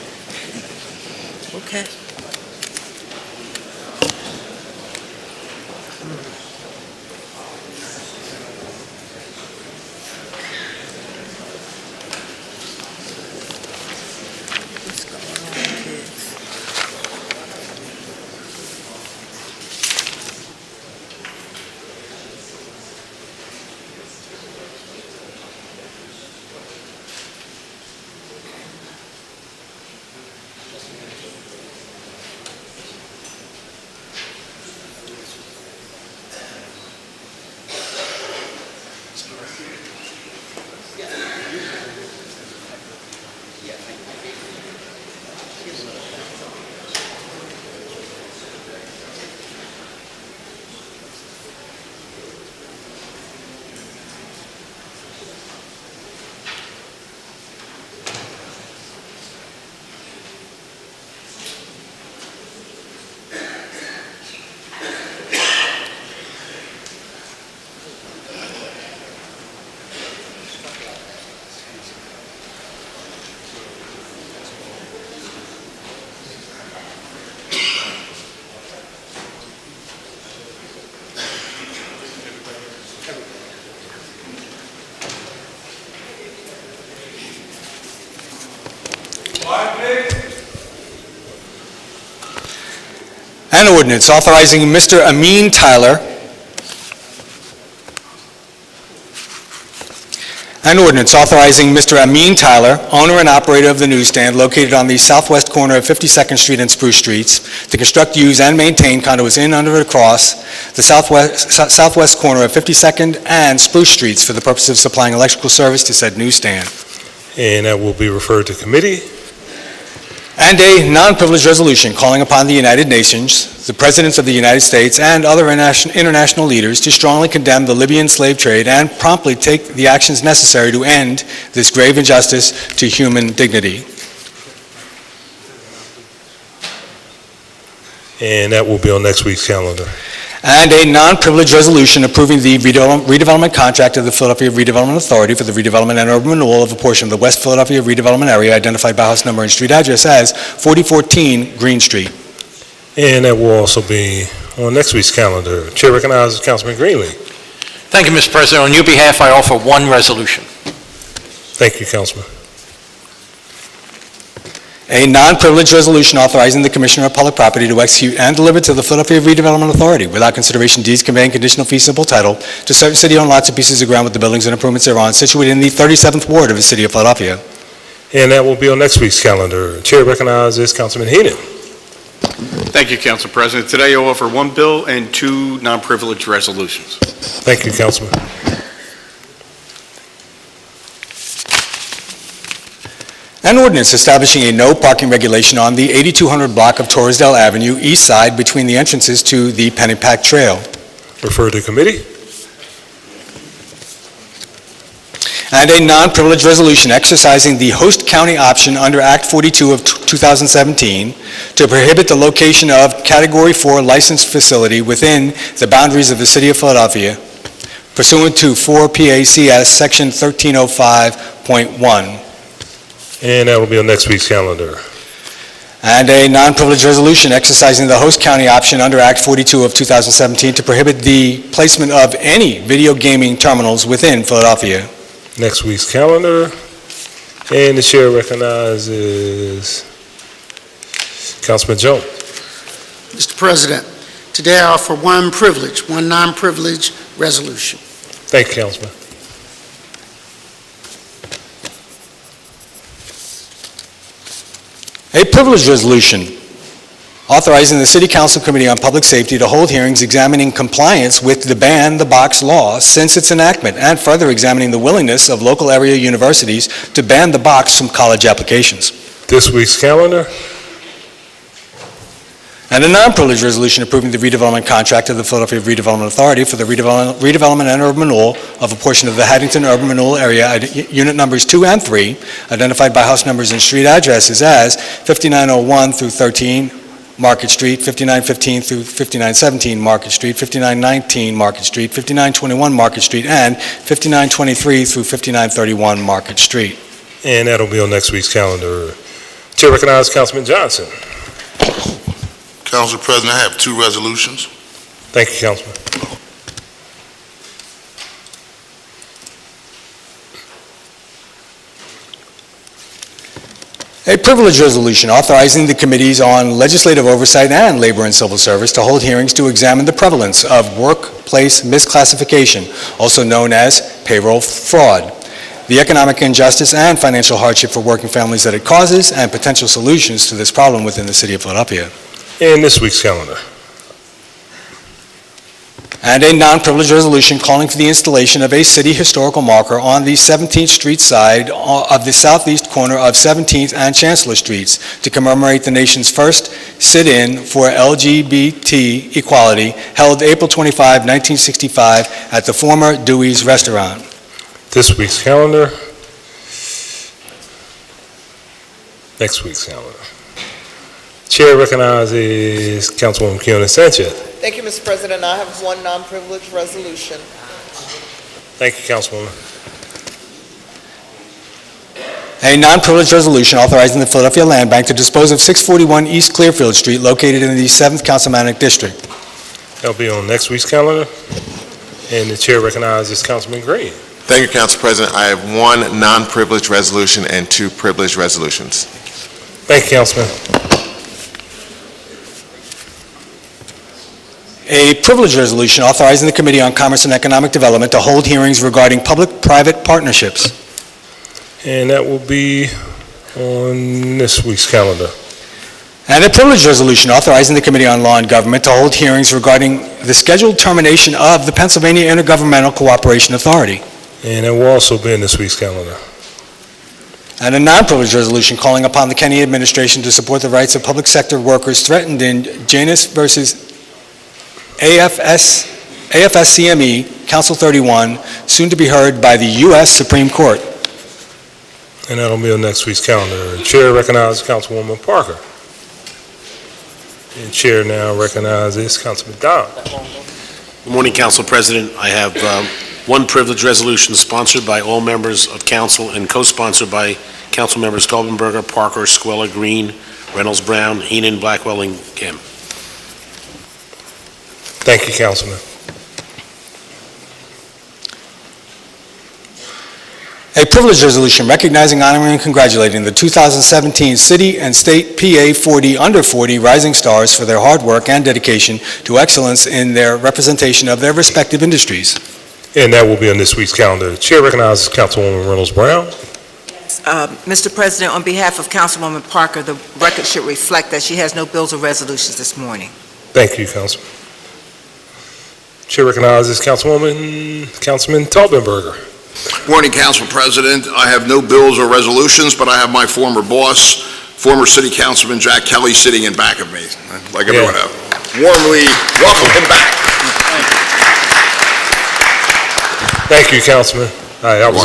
Speaker 7: Okay. What's going on, kids?
Speaker 16: An ordinance authorizing Mr. Amin Tyler owner and operator of the newsstand located on the southwest corner of 52nd Street and Spruce Streets, to construct, use, and maintain conduits in, under, and across the southwest corner of 52nd and Spruce Streets for the purpose of supplying electrical service to said newsstand.
Speaker 1: And that will be referred to committee.
Speaker 16: And a non-privileged resolution calling upon the United Nations, the Presidents of the United States, and other international leaders to strongly condemn the Libyan slave trade and promptly take the actions necessary to end this grave injustice to human dignity.
Speaker 1: And that will be on next week's calendar.
Speaker 16: And a non-privileged resolution approving the redevelopment contract of the Philadelphia Redevelopment Authority for the redevelopment and urban renewal of a portion of the West Philadelphia redevelopment area identified by house number and street address as 4014 Green Street.
Speaker 1: And that will also be on next week's calendar. Chair recognizes Councilman Greenlee.
Speaker 12: Thank you, Mr. President. On your behalf, I offer one resolution.
Speaker 1: Thank you, Councilman.
Speaker 16: A non-privileged resolution authorizing the Commissioner of Public Property to execute and deliver to the Philadelphia Redevelopment Authority without consideration deeds conveying conditional fee simple title to certain city-owned lots and pieces of ground with the buildings and improvements thereon situated in the 37th Ward of the City of Philadelphia.
Speaker 1: And that will be on next week's calendar. Chair recognizes Councilman Henon.
Speaker 4: Thank you, Council President. Today I'll offer one bill and two non-privileged resolutions.
Speaker 1: Thank you, Councilman.
Speaker 16: An ordinance establishing a no parking regulation on the 8200 block of Torresdale Avenue, east side, between the entrances to the Pennypack Trail.
Speaker 1: Refer to committee.
Speaker 16: And a non-privileged resolution exercising the host county option under Act 42 of 2017 to prohibit the location of Category 4 licensed facility within the boundaries of the City of Philadelphia pursuant to 4 PACS Section 1305.1.
Speaker 1: And that will be on next week's calendar.
Speaker 16: And a non-privileged resolution exercising the host county option under Act 42 of 2017 to prohibit the placement of any video gaming terminals within Philadelphia.
Speaker 1: Next week's calendar. And the chair recognizes Councilman Jones.
Speaker 18: Mr. President, today I offer one privilege, one non-privileged resolution.
Speaker 1: Thank you, Councilman.
Speaker 16: A privileged resolution authorizing the City Council Committee on Public Safety to hold hearings examining compliance with the ban the box law since its enactment and further examining the willingness of local area universities to ban the box from college applications.
Speaker 1: This week's calendar.
Speaker 16: And a non-privileged resolution approving the redevelopment contract of the Philadelphia Redevelopment Authority for the redevelopment and urban renewal of a portion of the Haddington urban renewal area, unit numbers 2 and 3, identified by house numbers and street addresses as 5901 through 13 Market Street, 5915 through 5917 Market Street, 5919 Market Street, 5921 Market Street, and 5923 through 5931 Market Street.
Speaker 1: And that'll be on next week's calendar. Chair recognizes Councilman Johnson.
Speaker 8: Council President, I have two resolutions.
Speaker 1: Thank you, Councilman.
Speaker 16: A privileged resolution authorizing the committees on legislative oversight and labor and civil service to hold hearings to examine the prevalence of workplace misclassification, also known as payroll fraud, the economic injustice and financial hardship for working families that it causes, and potential solutions to this problem within the City of Philadelphia.
Speaker 1: And this week's calendar.
Speaker 16: And a non-privileged resolution calling for the installation of a city historical marker on the 17th Street side of the southeast corner of 17th and Chancellor Streets to commemorate the nation's first sit-in for LGBT equality held April 25, 1965 at the former Dewey's Restaurant.
Speaker 1: This week's calendar. Next week's calendar. Chair recognizes Councilwoman Kiona Sanchez.
Speaker 19: Thank you, Mr. President. I have one non-privileged resolution.
Speaker 1: Thank you, Councilwoman.
Speaker 16: A non-privileged resolution authorizing the Philadelphia Land Bank to dispose of 641 East Clearfield Street located in the 7th Councilmanic District.
Speaker 1: That'll be on next week's calendar. And the chair recognizes Councilman Green.
Speaker 10: Thank you, Council President. I have one non-privileged resolution and two privileged resolutions.
Speaker 1: Thank you, Councilman.
Speaker 16: A privileged resolution authorizing the Committee on Commerce and Economic Development to hold hearings regarding public-private partnerships.
Speaker 1: And that will be on this week's calendar.
Speaker 16: And a privileged resolution authorizing the Committee on Law and Government to hold hearings regarding the scheduled termination of the Pennsylvania Intergovernmental Cooperation Authority.
Speaker 1: And that will also be in this week's calendar.
Speaker 16: And a non-privileged resolution calling upon the Kennedy administration to support the rights of public sector workers threatened in Janus versus AFSCME, Council 31, soon to be heard by the U.S. Supreme Court.
Speaker 1: And that'll be on next week's calendar. Chair recognizes Councilwoman Parker. And Chair now recognizes Councilman Don.
Speaker 9: Good morning, Council President. I have one privilege resolution sponsored by all members of council and co-sponsored by council members Taubenberger, Parker, Squella, Green, Reynolds, Brown, Henon, Blackwell, and Kim.
Speaker 1: Thank you, Councilman.
Speaker 16: A privilege resolution recognizing, honoring, and congratulating the 2017 City and State PA 40 Under 40 Rising Stars for their hard work and dedication to excellence in their representation of their respective industries.
Speaker 1: And that will be on this week's calendar. The Chair recognizes Councilwoman Reynolds Brown.
Speaker 20: Mr. President, on behalf of Councilwoman Parker, the record should reflect that she has no bills or resolutions this morning.
Speaker 1: Thank you, Councilman. Chair recognizes Councilman Taubenberger.
Speaker 6: Morning, Council President. I have no bills or resolutions, but I have my former boss, former City Councilman Jack Kelly, sitting in back of me. I'd like everyone to warmly welcome him back.
Speaker 1: Thank you, Councilman. I was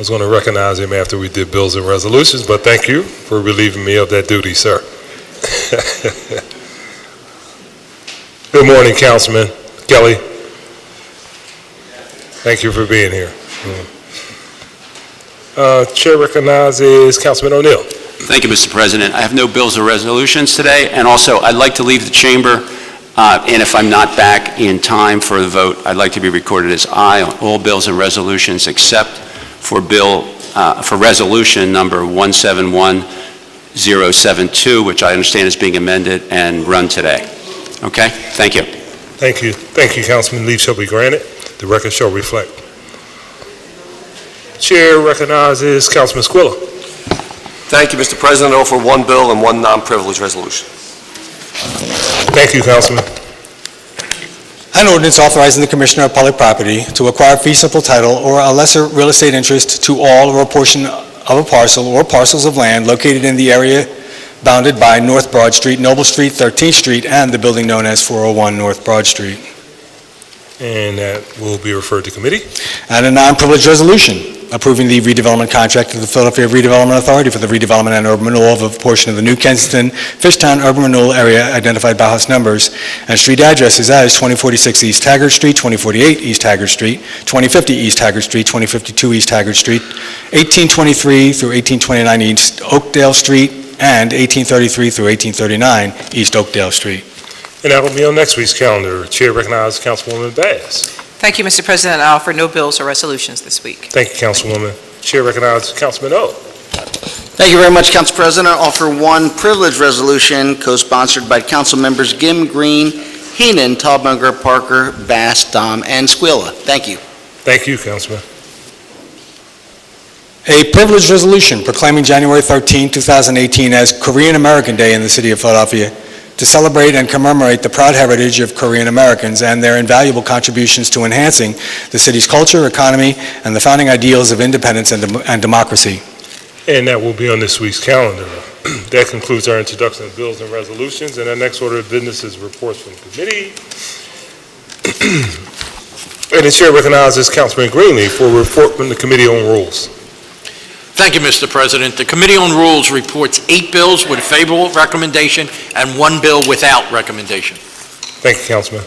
Speaker 1: going to recognize him after we did bills and resolutions, but thank you for relieving me of that duty, sir. Good morning, Councilman Kelly. Thank you for being here. Chair recognizes Councilman O'Neill.
Speaker 5: Thank you, Mr. President. I have no bills or resolutions today, and also I'd like to leave the chamber, and if I'm not back in time for the vote, I'd like to be recorded as aye on all bills and resolutions except for resolution number 171072, which I understand is being amended and run today. Okay? Thank you.
Speaker 1: Thank you. Thank you, Councilman. Leave shall be granted. The record shall reflect. Chair recognizes Councilman Squilla.
Speaker 21: Thank you, Mr. President. I offer one bill and one non-privileged resolution.
Speaker 1: Thank you, Councilman.
Speaker 16: An ordinance authorizing the Commissioner of Public Property to acquire fee simple title or a lesser real estate interest to all or a portion of a parcel or parcels of land located in the area bounded by North Broad Street, Noble Street, 13th Street, and the building known as 401 North Broad Street.
Speaker 1: And that will be referred to committee.
Speaker 16: And a non-privileged resolution approving the redevelopment contract of the Philadelphia Redevelopment Authority for the redevelopment and urban renewal of a portion of the New Kensington Fishtown urban renewal area identified by house numbers and street addresses as 2046 East Taggart Street, 2048 East Taggart Street, 2050 East Taggart Street, 2052 East Taggart Street, 1823 through 1829 East Oakdale Street, and 1833 through 1839 East Oakdale Street.
Speaker 1: And that will be on next week's calendar. Chair recognizes Councilwoman Bass.
Speaker 22: Thank you, Mr. President. I offer no bills or resolutions this week.
Speaker 1: Thank you, Councilwoman. Chair recognizes Councilman O.
Speaker 23: Thank you very much, Council President. I offer one privilege resolution co-sponsored by Council members Jim Green, Henon, Taubenberger, Parker, Bass, Dom, and Squilla. Thank you.
Speaker 1: Thank you, Councilman.
Speaker 16: A privileged resolution proclaiming January 13, 2018 as Korean American Day in the city of Philadelphia to celebrate and commemorate the proud heritage of Korean Americans and their invaluable contributions to enhancing the city's culture, economy, and the founding ideals of independence and democracy.
Speaker 1: And that will be on this week's calendar. That concludes our introduction of bills and resolutions, and our next order of business is reports from committee. And the chair recognizes Councilman Greenlee for a report from the Committee on Rules.
Speaker 12: Thank you, Mr. President. The Committee on Rules reports 8 bills with a favorable recommendation and 1 bill without recommendation.
Speaker 1: Thank you, Councilman.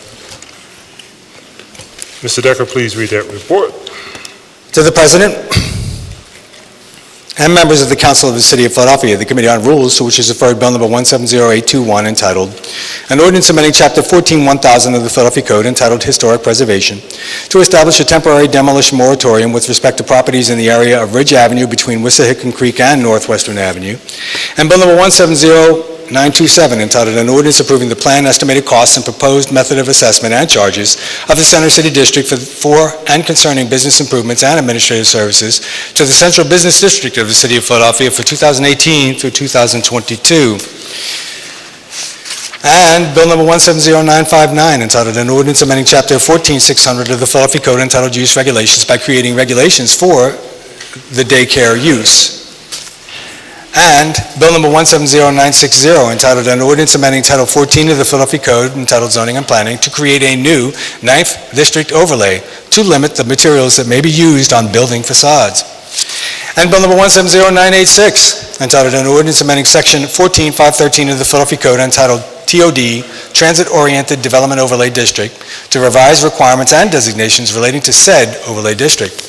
Speaker 1: Mr. Decker, please read that report.
Speaker 16: To the President and members of the Council of the City of Philadelphia, the Committee on Rules, to which is referred Bill Number 170821, entitled, An Ordinance Amending Chapter 14-1000 of the Philadelphia Code, entitled Historic Preservation, to establish a temporary demolition moratorium with respect to properties in the area of Ridge Avenue between Wissahickon Creek and Northwestern Avenue, and Bill Number 170927, entitled, An Ordinance Approving the Plan, Estimated Costs, and Proposed Method of Assessment and Charges of the Center City District for and concerning business improvements and administrative services to the Central Business District of the City of Philadelphia for 2018 through 2022. And Bill Number 170959, entitled, An Ordinance Amending Chapter 14600 of the Philadelphia Code, entitled, Use Regulations, by creating regulations for the daycare use. And Bill Number 170960, entitled, An Ordinance Amending Title 14 of the Philadelphia Code, entitled Zoning and Planning, to create a new 9th District overlay to limit the materials that may be used on building facades. And Bill number 170986, entitled an ordinance amending section 14513 of the Philadelphia Code entitled TOD, Transit-Oriented Development Overlay District, to revise requirements and designations relating to said overlay district.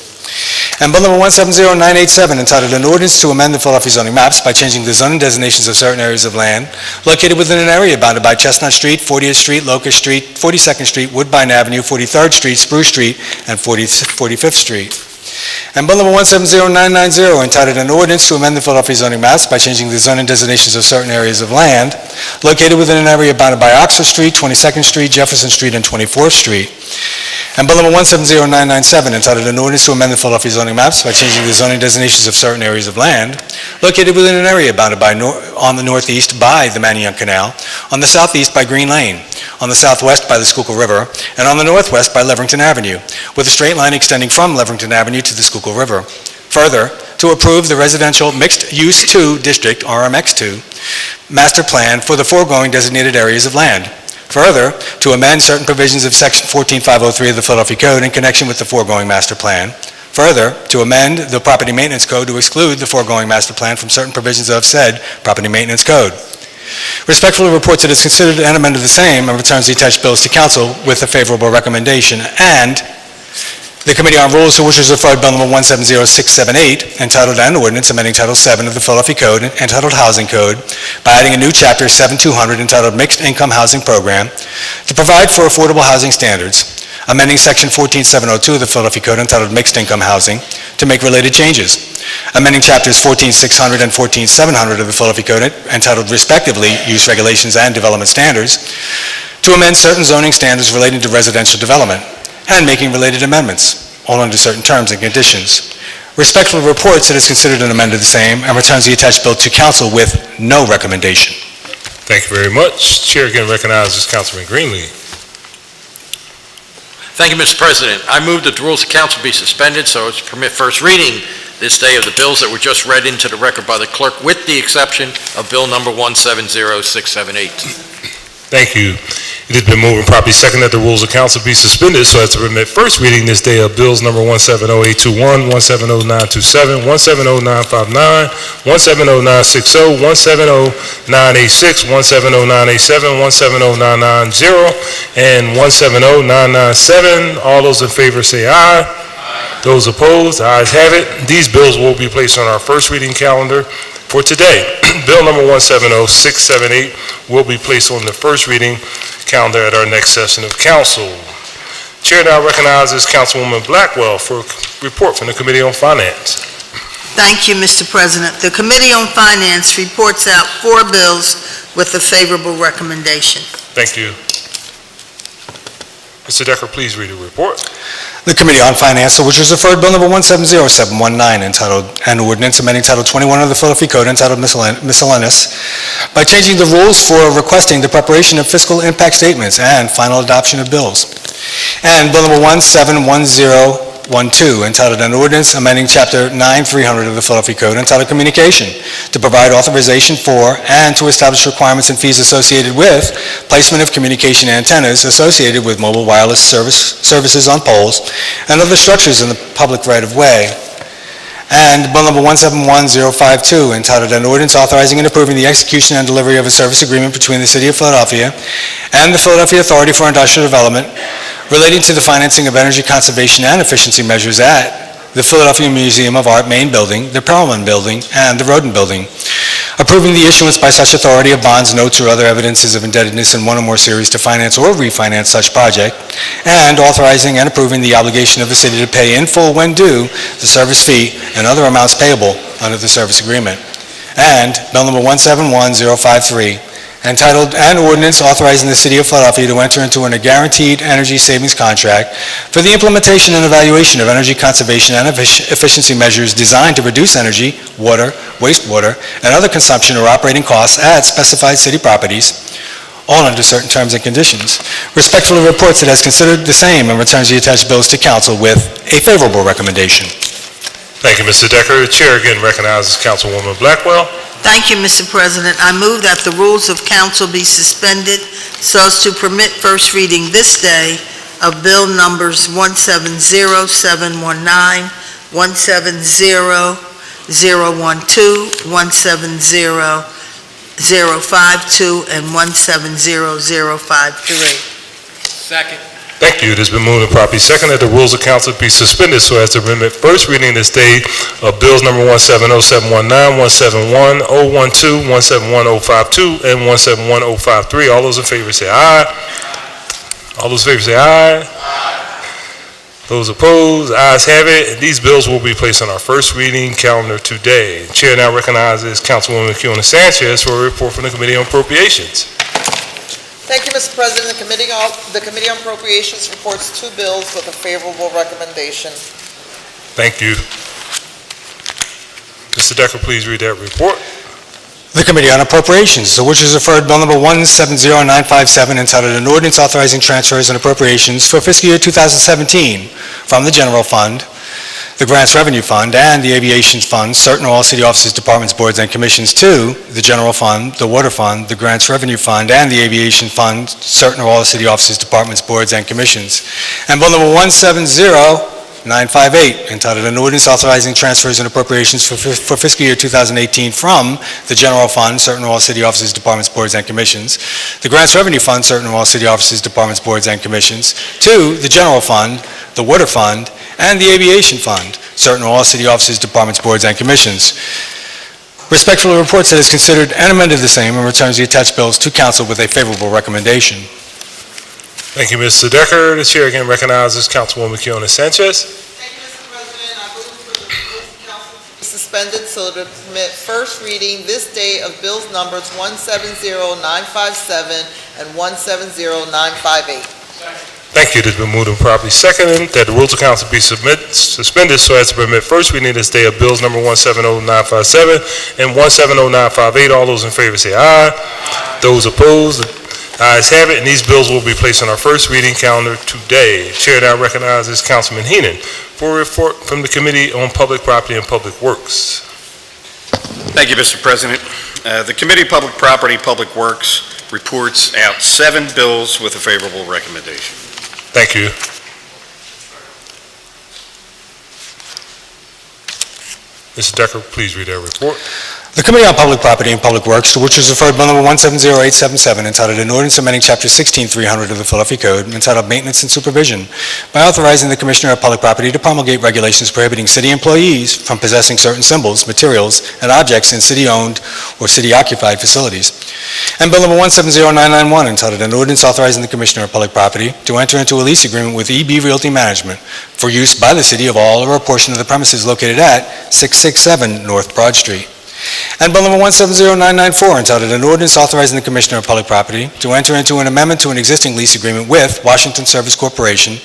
Speaker 16: And Bill number 170987, entitled an ordinance to amend the Philadelphia zoning maps by changing the zoning designations of certain areas of land located within an area bounded by Chestnut Street, 40th Street, Locust Street, 42nd Street, Woodbine Avenue, 43rd Street, Spruce Street, and 45th Street. And Bill number 170990, entitled an ordinance to amend the Philadelphia zoning maps by changing the zoning designations of certain areas of land located within an area bounded by Oxford Street, 22nd Street, Jefferson Street, and 24th Street. And Bill number 170997, entitled an ordinance to amend the Philadelphia zoning maps by changing the zoning designations of certain areas of land located within an area bounded by on the northeast by the Manayunk Canal, on the southeast by Green Lane, on the southwest by the Schuylkill River, and on the northwest by Leverington Avenue, with a straight line extending from Leverington Avenue to the Schuylkill River. Further, to approve the Residential Mixed Use 2 District, RMX2, master plan for the foregoing designated areas of land. Further, to amend certain provisions of Section 14503 of the Philadelphia Code in connection with the foregoing master plan. Further, to amend the Property Maintenance Code to exclude the foregoing master plan from certain provisions of said Property Maintenance Code. Respectfully reports it is considered and amended the same and returns the attached bills to council with a favorable recommendation. And the Committee on Rules, to which is referred Bill number 170678, entitled an ordinance amending Title 7 of the Philadelphia Code, entitled Housing Code, by adding a new chapter 7200 entitled Mixed Income Housing Program, to provide for affordable housing standards, amending Section 14702 of the Philadelphia Code entitled Mixed Income Housing, to make related changes, amending Chapters 14600 and 14700 of the Philadelphia Code entitled respectively Use Regulations and Development Standards, to amend certain zoning standards relating to residential development, and making related amendments, all under certain terms and conditions. Respectfully reports it is considered and amended the same and returns the attached bill to council with no recommendation.
Speaker 1: Thank you very much. Chair again recognizes Councilman Greenlee.
Speaker 12: Thank you, Mr. President. I move that the rules of council be suspended so as to permit first reading this day of the bills that were just read into the record by the clerk, with the exception of Bill number 170678.
Speaker 1: Thank you. It has been moved and properly second that the rules of council be suspended so as to permit first reading this day of bills number 170821, 170927, 170959, 170960, 170986, 170987, 170990, and 170997. All those in favor say aye. Those opposed, ayes have it. These bills will be placed on our first reading calendar for today. Bill number 170678 will be placed on the first reading calendar at our next session of council. Chair now recognizes Councilwoman Blackwell for a report from the Committee on Finance.
Speaker 7: Thank you, Mr. President. The Committee on Finance reports out 4 bills with a favorable recommendation.
Speaker 1: Thank you. Mr. Decker, please read the report.
Speaker 16: The Committee on Finance, which was referred Bill number 170719, entitled an ordinance amending Title 21 of the Philadelphia Code entitled Miscellaneous, by changing the rules for requesting the preparation of fiscal impact statements and final adoption of bills. And Bill number 171012, entitled an ordinance amending Chapter 9300 of the Philadelphia Code entitled Communication, to provide authorization for and to establish requirements and fees associated with placement of communication antennas associated with mobile wireless services on poles and other structures in the public right-of-way. And Bill number 171052, entitled an ordinance authorizing and approving the execution and delivery of a service agreement between the City of Philadelphia and the Philadelphia Authority for Industrial Development relating to the financing of energy conservation and efficiency measures at the Philadelphia Museum of Art Main Building, the Perelman Building, and the Roden Building, approving the issuance by such authority of bonds, notes, or other evidences of indebtedness in one or more series to finance or refinance such project, and authorizing and approving the obligation of the city to pay in full when due the service fee and other amounts payable under the service agreement. And Bill number 171053, entitled an ordinance authorizing the City of Philadelphia to enter into a guaranteed energy savings contract for the implementation and evaluation of energy conservation and efficiency measures designed to reduce energy, water, wastewater, and other consumption or operating costs at specified city properties, all under certain terms and conditions. Respectfully reports it has considered the same and returns the attached bills to council with a favorable recommendation.
Speaker 1: Thank you, Mr. Decker. The chair again recognizes Councilwoman Blackwell.
Speaker 7: Thank you, Mr. President. I move that the rules of council be suspended so as to permit first reading this day of bill numbers 170719, 170997, 170-052, and 170-053.
Speaker 12: Second.
Speaker 1: Thank you. It has been moved and properly seconded that the rules of council be suspended so as to permit first reading this day of bills number 170-719, 171-012, 171-052, and 171-053. All those in favor say aye. All those in favor say aye. Those opposed, ayes have it. These bills will be placed on our first reading calendar today. The chair now recognizes Councilwoman Sanchez for a report from the Committee on Appropriations.
Speaker 19: Thank you, Mr. President. The Committee on Appropriations reports 2 bills with a favorable recommendation.
Speaker 1: Thank you. Mr. Decker, please read that report.
Speaker 16: The Committee on Appropriations, to which is referred Bill Number 170957, entitled An Ordinance Authorizing Transfers and Appropriations for Fiscal Year 2017 from the General Fund, the Grants Revenue Fund, and the Aviation Fund, certain all city offices, departments, boards, and commissions to the General Fund, the Water Fund, the Grants Revenue Fund, and the Aviation Fund, certain all city offices, departments, boards, and commissions. And Bill Number 170958, entitled An Ordinance Authorizing Transfers and Appropriations for Fiscal Year 2018 from the General Fund, certain all city offices, departments, boards, and commissions, the Grants Revenue Fund, certain all city offices, departments, boards, and commissions, to the General Fund, the Water Fund, and the Aviation Fund, certain all city offices, departments, boards, and commissions. Respectfully reports that it is considered and amended the same and returns the attached bills to council with a favorable recommendation.
Speaker 1: Thank you, Mr. Decker. The chair again recognizes Councilwoman Sanchez.
Speaker 19: Thank you, Mr. President. I move for the rules of council to be suspended so to permit first reading this day of bills numbers 170957 and 170958.
Speaker 1: Thank you. It has been moved and properly seconded that the rules of council be suspended so as to permit first reading this day of bills number 170957 and 170958. All those in favor say aye. Those opposed, ayes have it, and these bills will be placed on our first reading calendar today. Chair now recognizes Councilman Henon for a report from the Committee on Public Property and Public Works.
Speaker 4: Thank you, Mr. President. The Committee on Public Property and Public Works reports out 7 bills with a favorable recommendation.
Speaker 1: Thank you. Mr. Decker, please read that report.
Speaker 16: The Committee on Public Property and Public Works, to which is referred Bill Number 170877, entitled An Ordinance Amending Chapter 16300 of the Philadelphia Code, entitled Maintenance and Supervision, by authorizing the Commissioner of Public Property to promulgate regulations prohibiting city employees from possessing certain symbols, materials, and objects in city-owned or city-occupied facilities. And Bill Number 170991, entitled An Ordinance Authorizing the Commissioner of Public Property to enter into a lease agreement with EB Realty Management for use by the city of all or a portion of the premises located at 667 North Broad Street. And Bill Number 170994, entitled An Ordinance Authorizing the Commissioner of Public Property to enter into an amendment to an existing lease agreement with Washington Service Corporation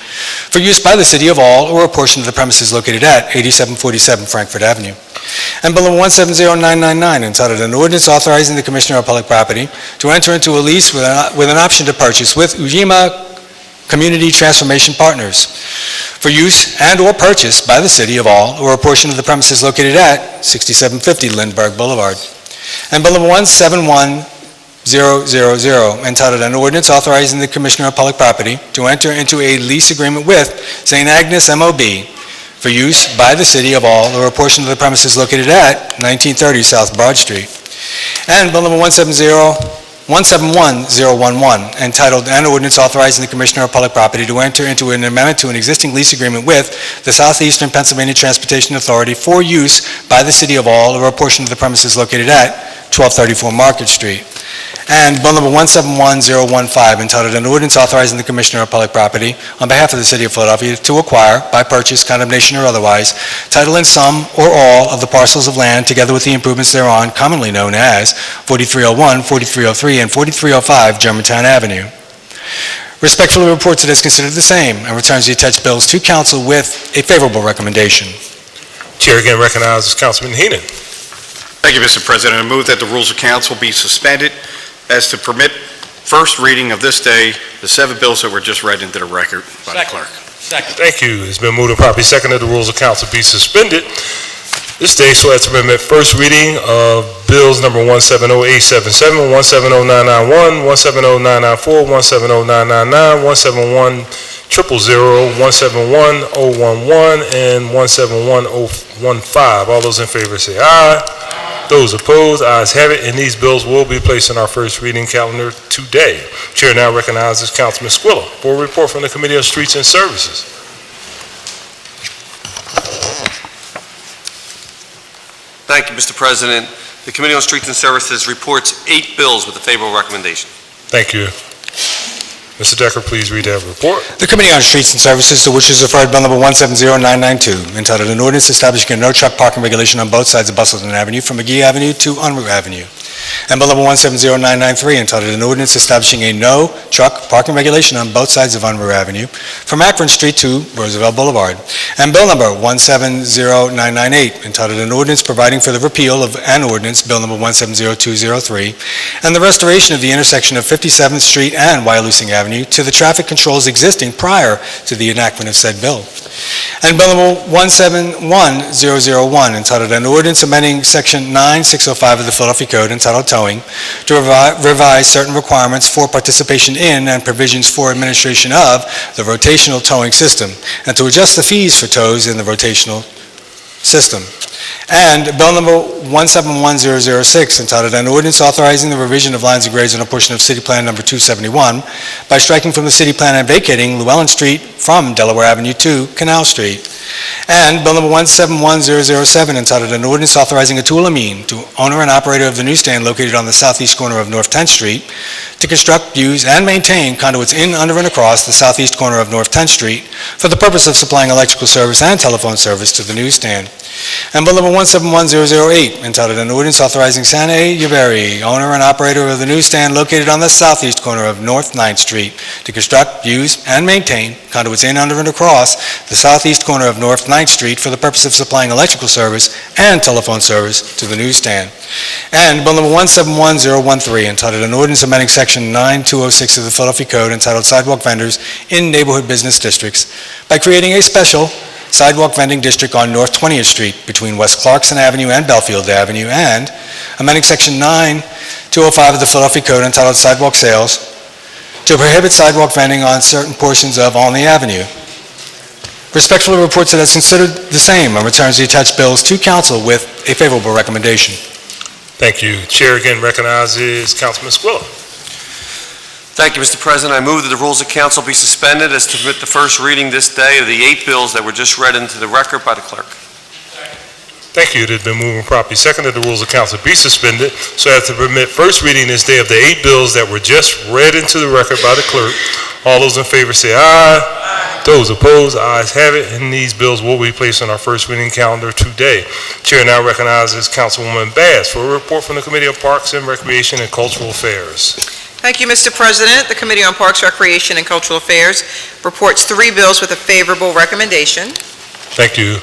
Speaker 16: for use by the city of all or a portion of the premises located at 8747 Frankfurt Avenue. And Bill Number 170999, entitled An Ordinance Authorizing the Commissioner of Public Property to enter into a lease with an option to purchase with Ujima Community Transformation Partners for use and or purchase by the city of all or a portion of the premises located at 6750 Lindbergh Boulevard. And Bill Number 171000, entitled An Ordinance Authorizing the Commissioner of Public Property to enter into a lease agreement with St. Agnes MOB for use by the city of all or a portion of the premises located at 1930 South Broad Street. And Bill Number 171011, entitled An Ordinance Authorizing the Commissioner of Public Property to enter into an amendment to an existing lease agreement with the Southeastern Pennsylvania Transportation Authority for use by the city of all or a portion of the premises located at 1234 Market Street. And Bill Number 171015, entitled An Ordinance Authorizing the Commissioner of Public Property on behalf of the City of Philadelphia to acquire, by purchase, condemnation, or otherwise, title in some or all of the parcels of land together with the improvements thereon, commonly known as 4301, 4303, and 4305 Germantown Avenue. Respectfully reports it as considered the same and returns the attached bills to council with a favorable recommendation.
Speaker 1: Chair again recognizes Councilman Henon.
Speaker 4: Thank you, Mr. President. I move that the rules of council be suspended as to permit first reading of this day, the 7 bills that were just read into the record by the clerk.
Speaker 12: Second.
Speaker 1: Thank you. It's been moved and properly seconded the rules of council be suspended this day so as to permit first reading of bills number 170877, 170991, 170994, 170999, 000-171-011 and 171-015. All those in favor say aye. Those opposed, ayes have it, and these bills will be placed on our first reading calendar today. Chair now recognizes Councilman Squilla for a report from the Committee on Streets and Services.
Speaker 21: Thank you, Mr. President. The Committee on Streets and Services reports 8 bills with a favorable recommendation.
Speaker 1: Thank you. Mr. Decker, please read that report.
Speaker 16: The Committee on Streets and Services, to which is referred Bill Number 170992, entitled An Ordinance Establishing a No-Truck Parking Regulation on Both Sides of Bustleton Avenue from McGee Avenue to Unruh Avenue. And Bill Number 170993, entitled An Ordinance Establishing a No-Truck Parking Regulation on Both Sides of Unruh Avenue from Akron Street to Roosevelt Boulevard. And Bill Number 170998, entitled An Ordinance Providing for the Repeal of an Ordinance, Bill Number 170203, and the restoration of the intersection of 57th Street and Wyalusing Avenue to the traffic controls existing prior to the enactment of said bill. And Bill Number 171001, entitled An Ordinance Amending Section 9605 of the Philadelphia Code, entitled Towing, to revise certain requirements for participation in and provisions for administration of the rotational towing system, and to adjust the fees for tows in the rotational system. And Bill Number 171006, entitled An Ordinance Authorizing the Revision of Lines and Grades on a Portion of City Plan Number 271 by striking from the city plan and vacating Llewellyn Street from Delaware Avenue to Canal Street. And Bill Number 171007, entitled An Ordinance Authorizing Atul Amin, to owner and operator of the newsstand located on the southeast corner of North 10th Street, to construct, use, and maintain conduits in, under, and across the southeast corner of North 10th Street for the purpose of supplying electrical service and telephone service to the newsstand. And Bill Number 171008, entitled An Ordinance Authorizing Saneh Yaberi, owner and operator of the newsstand located on the southeast corner of North 9th Street, to construct, use, and maintain conduits in, under, and across the southeast corner of North 9th Street for the purpose of supplying electrical service and telephone service to the newsstand. And Bill Number 171013, entitled An Ordinance Amending Section 9206 of the Philadelphia Code, entitled Sidewalk Vendors in Neighborhood Business Districts, by creating a special sidewalk vending district on North 20th Street between West Clarkson Avenue and Belfield Avenue, and amending Section 9205 of the Philadelphia Code, entitled Sidewalk Sales, to prohibit sidewalk vending on certain portions of Olney Avenue. Respectfully reports it has considered the same and returns the attached bills to council with a favorable recommendation.
Speaker 1: Thank you. Chair again recognizes Councilman Squilla.
Speaker 21: Thank you, Mr. President. I move that the rules of council be suspended as to permit the first reading this day of the 8 bills that were just read into the record by the clerk.
Speaker 1: Thank you. It has been moved and properly seconded the rules of council be suspended so as to permit first reading this day of the 8 bills that were just read into the record by the clerk. All those in favor say aye. Those opposed, ayes have it, and these bills will be placed on our first reading calendar today. Chair now recognizes Councilwoman Bass for a report from the Committee on Parks and Recreation and Cultural Affairs.
Speaker 22: Thank you, Mr. President. The Committee on Parks, Recreation, and Cultural Affairs reports 3 bills with a favorable recommendation.
Speaker 1: Thank you.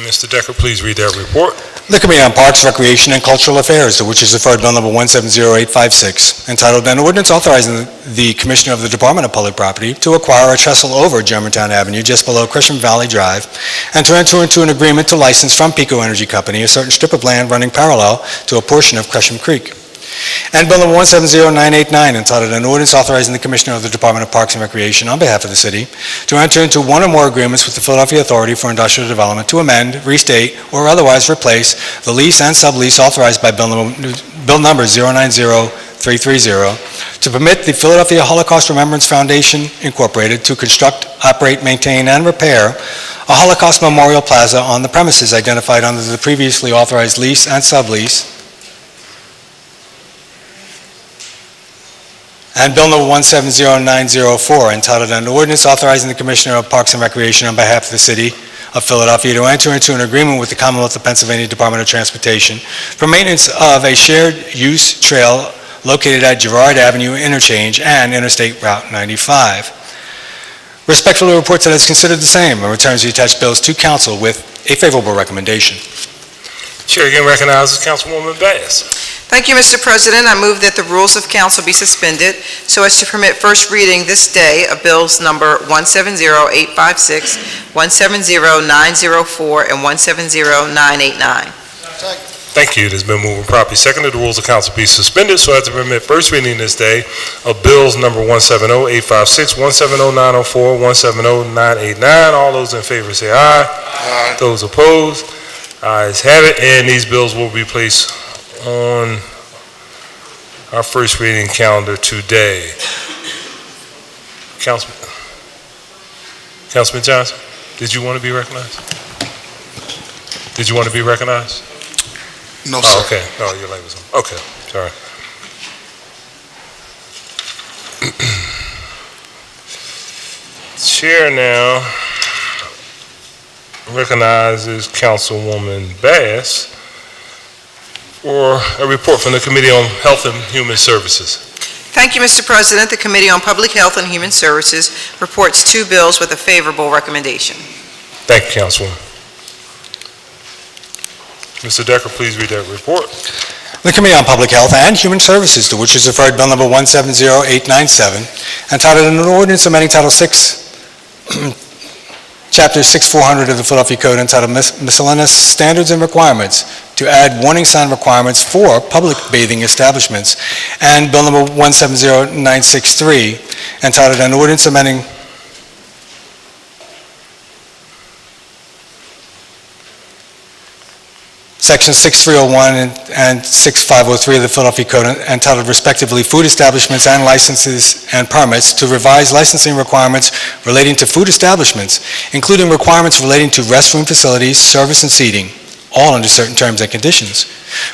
Speaker 1: Mr. Decker, please read that report.
Speaker 16: The Committee on Parks, Recreation, and Cultural Affairs, to which is referred Bill Number 170856, entitled An Ordinance Authorizing the Commissioner of the Department of Public Property to acquire a trestle over Germantown Avenue just below Gresham Valley Drive, and to enter into an agreement to license from Pico Energy Company a certain strip of land running parallel to a portion of Gresham Creek. And Bill Number 170989, entitled An Ordinance Authorizing the Commissioner of the Department of Parks and Recreation on behalf of the city to enter into one or more agreements with the Philadelphia Authority for Industrial Development to amend, restate, or otherwise replace the lease and sublease authorized by Bill Number 090330 to permit the Philadelphia Holocaust Remembrance Foundation, Incorporated, to construct, operate, maintain, and repair a Holocaust Memorial Plaza on the premises identified under the previously authorized lease and sublease. And Bill Number 170904, entitled An Ordinance Authorizing the Commissioner of Parks and Recreation on behalf of the City of Philadelphia to enter into an agreement with the Commonwealth of Pennsylvania Department of Transportation for maintenance of a shared use trail located at Girard Avenue Interchange and Interstate Route 95. Respectfully reports that it has considered the same and returns the attached bills to council with a favorable recommendation.
Speaker 1: Chair again recognizes Councilwoman Bass.
Speaker 22: Thank you, Mr. President. I move that the rules of council be suspended so as to permit first reading this day of bills number 170856, 170904, and 170989.
Speaker 1: Thank you. It has been moved and properly seconded. The rules of council be suspended so as to permit first reading this day of bills number 170856, 170904, 170989. All those in favor say aye. Aye. Those opposed, ayes have it, and these bills will be placed on our first reading calendar today. Councilman Johnson, did you want to be recognized? Did you want to be recognized?
Speaker 8: No, sir.
Speaker 1: Oh, okay. Oh, your light was on. Okay, sorry. Chair now recognizes Councilwoman Bass for a report from the Committee on Health and Human Services.
Speaker 22: Thank you, Mr. President. The Committee on Public Health and Human Services reports 2 bills with a favorable recommendation.
Speaker 1: Thank you, Councilwoman. Mr. Decker, please read that report.
Speaker 16: The Committee on Public Health and Human Services, to which is referred Bill Number 170897, entitled an ordinance amending Title 6, Chapter 6400 of the Philadelphia Code, entitled Miscellaneous Standards and Requirements, to add warning sign requirements for public bathing establishments, and Bill Number 170963, entitled an ordinance amending Section 6301 and 6503 of the Philadelphia Code, entitled respectively Food Establishments and Licenses and Permits, to revise licensing requirements relating to food establishments, including requirements relating to restroom facilities, service and seating, all under certain terms and conditions.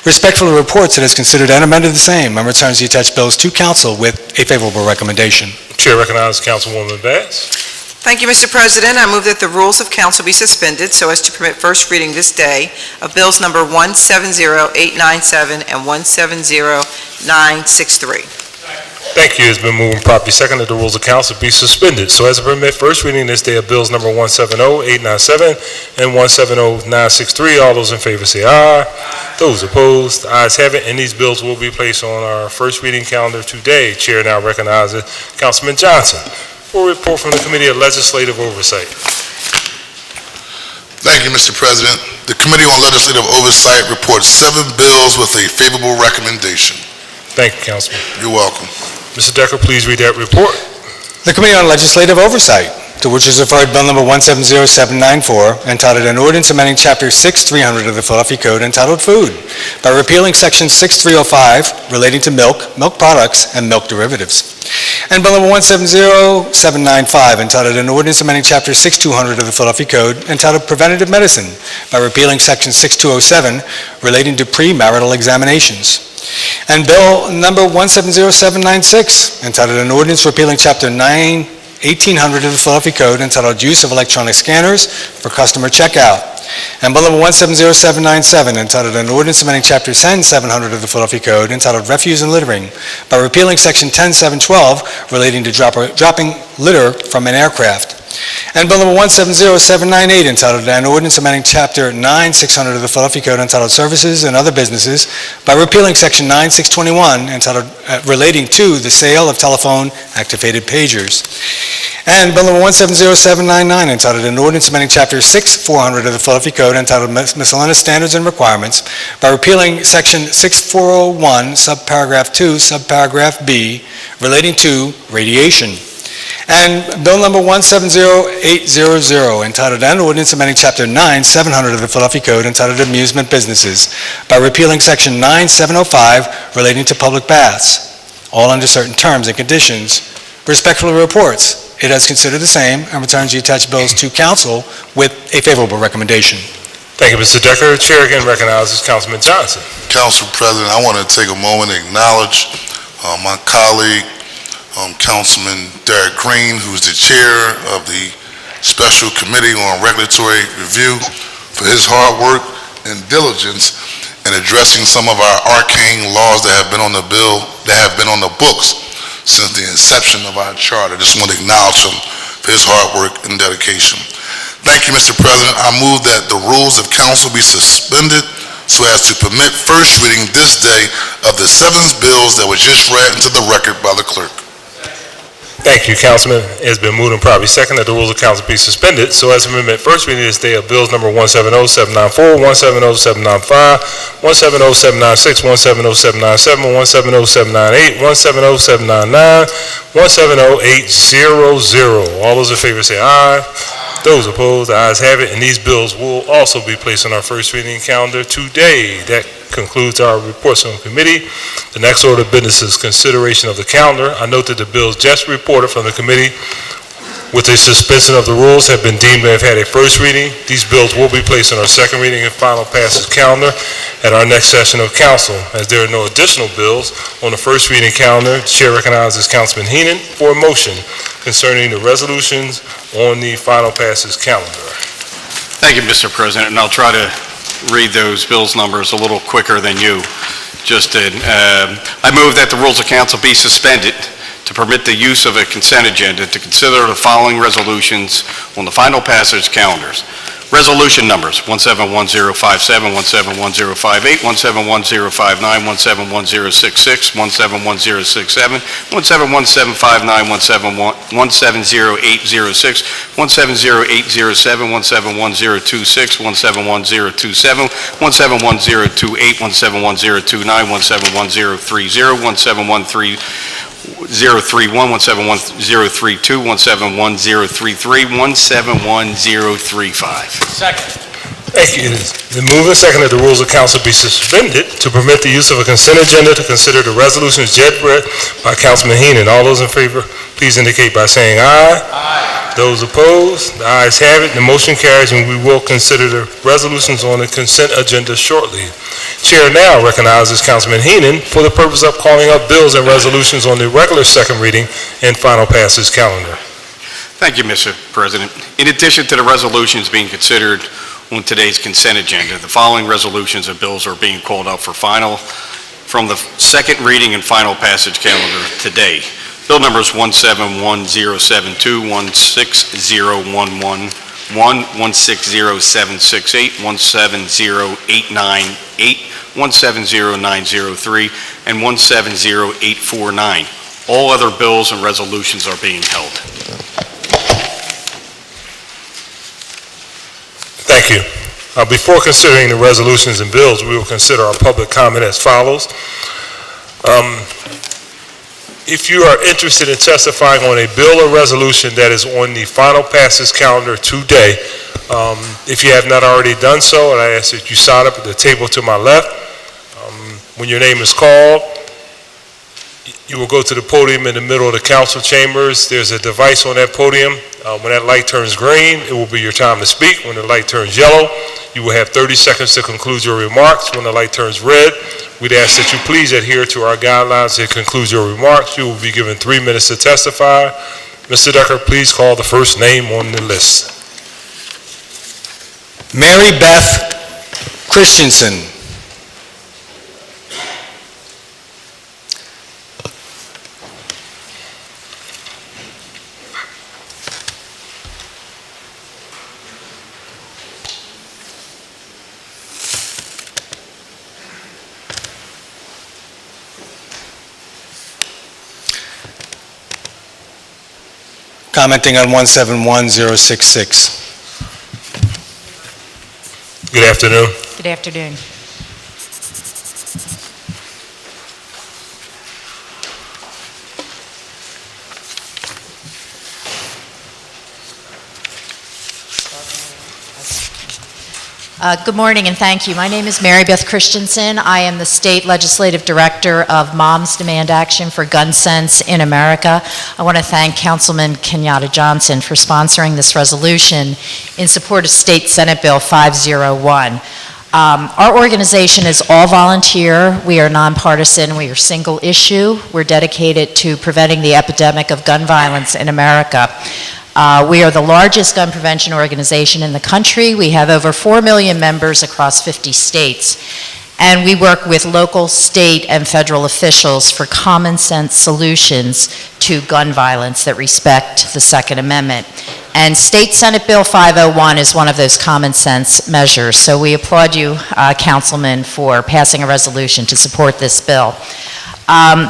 Speaker 16: Respectfully reports it has considered and amended the same and returns the attached bills to council with a favorable recommendation.
Speaker 1: Chair recognizes Councilwoman Bass.
Speaker 22: Thank you, Mr. President. I move that the rules of council be suspended so as to permit first reading this day of bills number 170897 and 170963.
Speaker 1: Thank you. It's been moved and properly seconded. The rules of council be suspended so as to permit first reading this day of bills number 170897 and 170963. All those in favor say aye. Those opposed, ayes have it, and these bills will be placed on our first reading calendar today. Chair now recognizes Councilman Johnson for a report from the Committee of Legislative Oversight.
Speaker 8: Thank you, Mr. President. The Committee on Legislative Oversight reports 7 bills with a favorable recommendation.
Speaker 1: Thank you, Councilman.
Speaker 8: You're welcome.
Speaker 1: Mr. Decker, please read that report.
Speaker 16: The Committee on Legislative Oversight, to which is referred Bill Number 170794, entitled an ordinance amending Chapter 6300 of the Philadelphia Code, entitled Food, by repealing Section 6305 relating to milk, milk products, and milk derivatives. And Bill Number 170795, entitled an ordinance amending Chapter 6200 of the Philadelphia Code, entitled Preventative Medicine, by repealing Section 6207 relating to premarital examinations. And Bill Number 170796, entitled an ordinance repealing Chapter 1800 of the Philadelphia Code, entitled Use of Electronic Scanners for Customer Checkout. And Bill Number 170797, entitled an ordinance amending Chapter 10700 of the Philadelphia Code, entitled Refuse and Littering, by repealing Section 10712 relating to dropping litter from an aircraft. And Bill Number 170798, entitled an ordinance amending Chapter 9600 of the Philadelphia Code, entitled Services and Other Businesses, by repealing Section 9621, entitled relating to the sale of telephone activated pagers. And Bill Number 170799, entitled an ordinance amending Chapter 6400 of the Philadelphia Code, entitled Miscellaneous Standards and Requirements, by repealing Section 6401, subparagraph 2, subparagraph B, relating to radiation. And Bill Number 170800, entitled an ordinance amending Chapter 9700 of the Philadelphia Code, entitled Amusement Businesses, by repealing Section 9705 relating to public baths, all under certain terms and conditions. Respectfully reports it has considered the same and returns the attached bills to council with a favorable recommendation.
Speaker 1: Thank you, Mr. Decker. Chair again recognizes Councilman Johnson.
Speaker 8: Council President, I want to take a moment and acknowledge my colleague, Councilman Derek Green, who's the chair of the Special Committee on Regulatory Review, for his hard work and diligence in addressing some of our arcane laws that have been on the bill, that have been on the books since the inception of our charter. I just want to acknowledge him for his hard work and dedication. Thank you, Mr. President. I move that the rules of council be suspended so as to permit first reading this day of the 7 bills that were just read into the record by the clerk.
Speaker 1: Thank you, Councilman. It's been moved and probably second that the rules of council be suspended so as to permit first reading this day of bills number 170-794, 170-795, 170-796, 170-797, 170-798, 170-799, 170-800. All those in favor say aye. Those opposed, the ayes have it, and these bills will also be placed on our first reading calendar today. That concludes our reports on committee. The next order of business is consideration of the calendar. I note that the bills just reported from the committee with a suspension of the rules have been deemed to have had a first reading. These bills will be placed on our second reading and final passage calendar at our next session of council. As there are no additional bills on the first reading calendar, the chair recognizes Councilman Henon for a motion concerning the resolutions on the final passage calendar.
Speaker 4: Thank you, Mr. President, and I'll try to read those bills numbers a little quicker than you just did. I move that the rules of council be suspended to permit the use of a consent agenda to consider the following resolutions on the final passage calendars. Resolution numbers 171057, 171058, 171059, 171066, 171067, 171759, 170806, 170807, 17126, 17127, 17128, 17129, 17130, 17130. 031, 171-032, 171-033, 171-035.
Speaker 12: Second.
Speaker 1: Thank you. It is the move and second that the rules of council be suspended to permit the use of a consent agenda to consider the resolutions just read by Councilman Henon. All those in favor, please indicate by saying aye. Aye. Those opposed, the ayes have it. The motion carries, and we will consider the resolutions on the consent agenda shortly. Chair now recognizes Councilman Henon for the purpose of calling up bills and resolutions on the regular second reading and final passage calendar.
Speaker 4: Thank you, Mr. President. In addition to the resolutions being considered on today's consent agenda, the following resolutions and bills are being called up for final from the second reading and final passage calendar today. Bill numbers 171072, 16011, 1160768, 170898, 170903, and 170849. All other bills and resolutions are being held.
Speaker 1: Thank you. Before considering the resolutions and bills, we will consider our public comment as follows. If you are interested in testifying on a bill or resolution that is on the final passage calendar today, if you have not already done so, and I ask that you sign up at the table to my left. When your name is called, you will go to the podium in the middle of the council chambers. There's a device on that podium. When that light turns green, it will be your time to speak. When the light turns yellow, you will have 30 seconds to conclude your remarks. When the light turns red, we'd ask that you please adhere to our guidelines to conclude your remarks. You will be given 3 minutes to testify. Mr. Decker, please call the first name on the list.
Speaker 16: Mary Beth Christensen. Commenting on 171066.
Speaker 1: Good afternoon.
Speaker 2: Good afternoon. Good morning and thank you. My name is Mary Beth Christensen. I am the State Legislative Director of Moms Demand Action for Gun Sense in America. I want to thank Councilman Kenyatta Johnson for sponsoring this resolution in support of State Senate Bill 501. Our organization is all volunteer. We are nonpartisan. We are single issue. We're dedicated to preventing the epidemic of gun violence in America. We are the largest gun prevention organization in the country. We have over 4 million members across 50 states. And we work with local, state, and federal officials for common sense solutions to gun violence that respect the Second Amendment. And State Senate Bill 501 is one of those common sense measures. So we applaud you, Councilman, for passing a resolution to support this bill.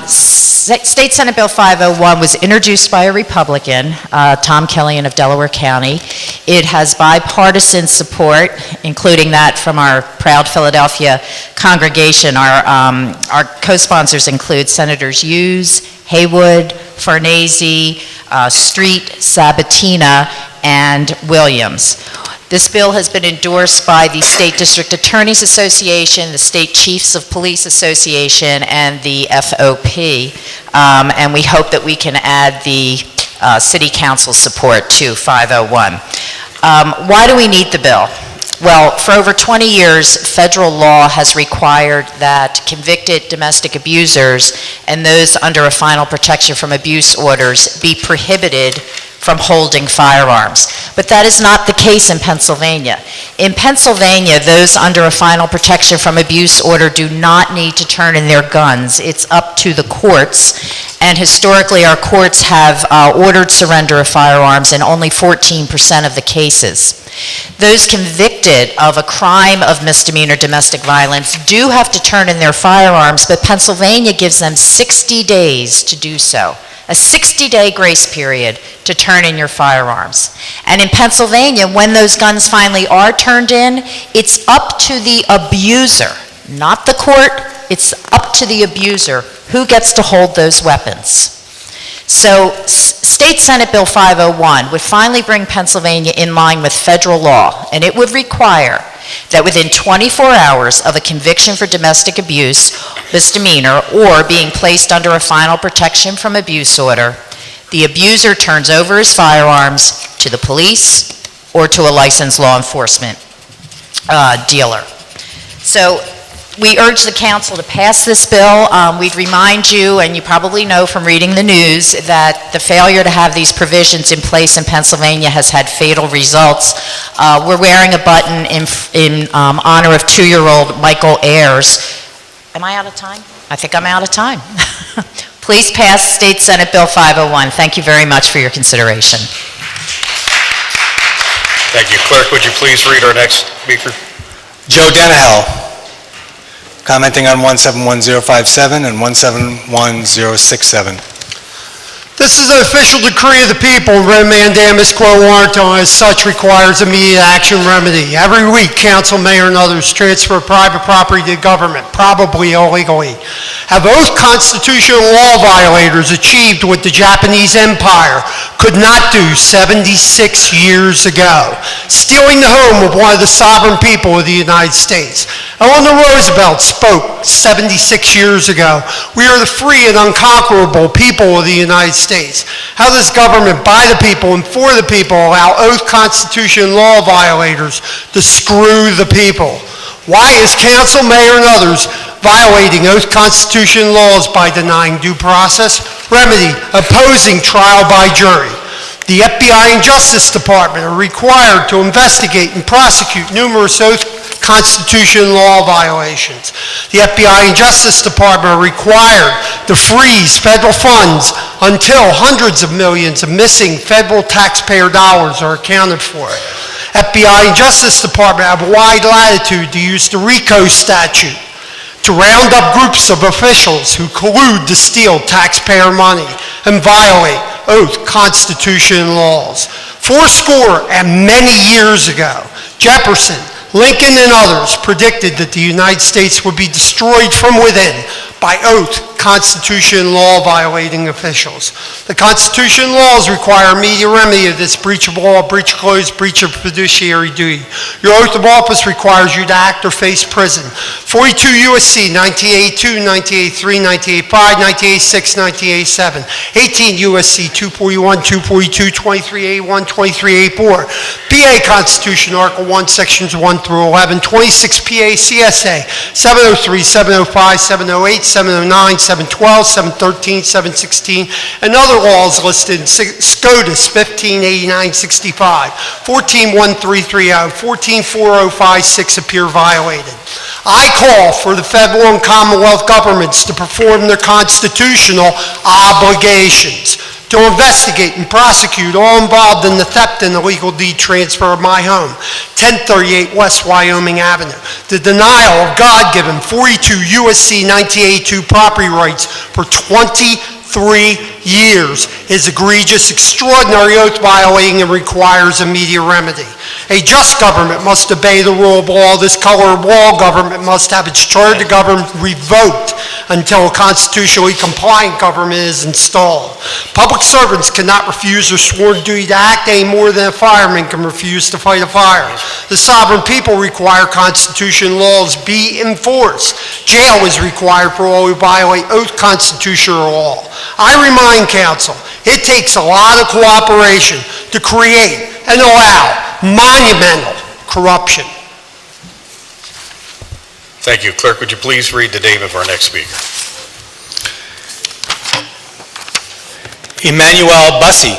Speaker 2: State Senate Bill 501 was introduced by a Republican, Tom Killian of Delaware County. It has bipartisan support, including that from our proud Philadelphia congregation. Our co-sponsors include Senators Hughes, Haywood, Farnese, Street, Sabatina, and Williams. This bill has been endorsed by the State District Attorneys Association, the State Chiefs of Police Association, and the FOP. And we hope that we can add the City Council support to 501. Why do we need the bill? Well, for over 20 years, federal law has required that convicted domestic abusers and those under a final protection from abuse orders be prohibited from holding firearms. But that is not the case in Pennsylvania. In Pennsylvania, those under a final protection from abuse order do not need to turn in their guns. It's up to the courts, and historically our courts have ordered surrender of firearms in only 14% of the cases. Those convicted of a crime of misdemeanor domestic violence do have to turn in their firearms, but Pennsylvania gives them 60 days to do so. A 60-day grace period to turn in your firearms. And in Pennsylvania, when those guns finally are turned in, it's up to the abuser, not the court, it's up to the abuser who gets to hold those weapons. So State Senate Bill 501 would finally bring Pennsylvania in line with federal law, and it would require that within 24 hours of a conviction for domestic abuse, misdemeanor, or being placed under a final protection from abuse order, the abuser turns over his firearms to the police or to a licensed law enforcement dealer. So we urge the council to pass this bill. We'd remind you, and you probably know from reading the news, that the failure to have these provisions in place in Pennsylvania has had fatal results. We're wearing a button in honor of 2-year-old Michael Ayers. Am I out of time? I think I'm out of time. Please pass State Senate Bill 501. Thank you very much for your consideration.
Speaker 4: Thank you. Clerk, would you please read our next speaker?
Speaker 16: Joe Denahel, commenting on 171057 and 171067.
Speaker 3: This is an official decree of the people, mandamus quo warranto, as such requires immediate action remedy. Every week, council, mayor, and others transfer private property to government, probably illegally. Have both constitutional law violators achieved what the Japanese Empire could not do 76 years ago, stealing the home of one of the sovereign people of the United States. Eleanor Roosevelt spoke 76 years ago, "We are the free and unconquerable people of the United States." How does government, by the people and for the people, allow oath constitution law violators to screw the people? Why is council, mayor, and others violating oath constitution laws by denying due process, remedy, opposing trial by jury? The FBI and Justice Department are required to investigate and prosecute numerous oath constitution law violations. The FBI and Justice Department are required to freeze federal funds until hundreds of millions of missing federal taxpayer dollars are accounted for. FBI and Justice Department have wide latitude to use the RICO statute to round up groups of officials who collude to steal taxpayer money and violate oath constitution laws. 80 and many years ago, Jefferson, Lincoln, and others predicted that the United States would be destroyed from within by oath constitution law violating officials. The constitution laws require immediate remedy of this breach of law, breach of clause, breach of fiduciary duty. Your oath of office requires you to act or face prison. 42 U.S.C. 1982, 1983, 1985, 1986, 1987. 18 U.S.C. 241, 242, 23A1, 23A4. PA Constitution, Article 1, Sections 1 through 11. 26 PA CSA, 703, 705, 708, 709, 712, 713, 716, and other laws listed in SCOTUS 1589-65, 141330, 144056 appear violated. I call for the federal and commonwealth governments to perform their constitutional obligations. to investigate and prosecute all involved in the theft and illegal deed transfer of my home, 1038 West Wyoming Avenue. The denial of God-given 42 USC 1982 property rights for 23 years is egregious, extraordinary, oath-violating, and requires immediate remedy. A just government must obey the rule of law. This color of law government must have its charter to govern revoked until a constitutionally compliant government is installed. Public servants cannot refuse their sworn duty to act any more than a fireman can refuse to fight a fire. The sovereign people require constitutional laws be enforced. Jail is required for all who violate oath constitutional law. I remind Council, it takes a lot of cooperation to create and allow monumental corruption.
Speaker 4: Thank you. Clerk, would you please read the name of our next speaker?
Speaker 16: Emmanuel Bussey,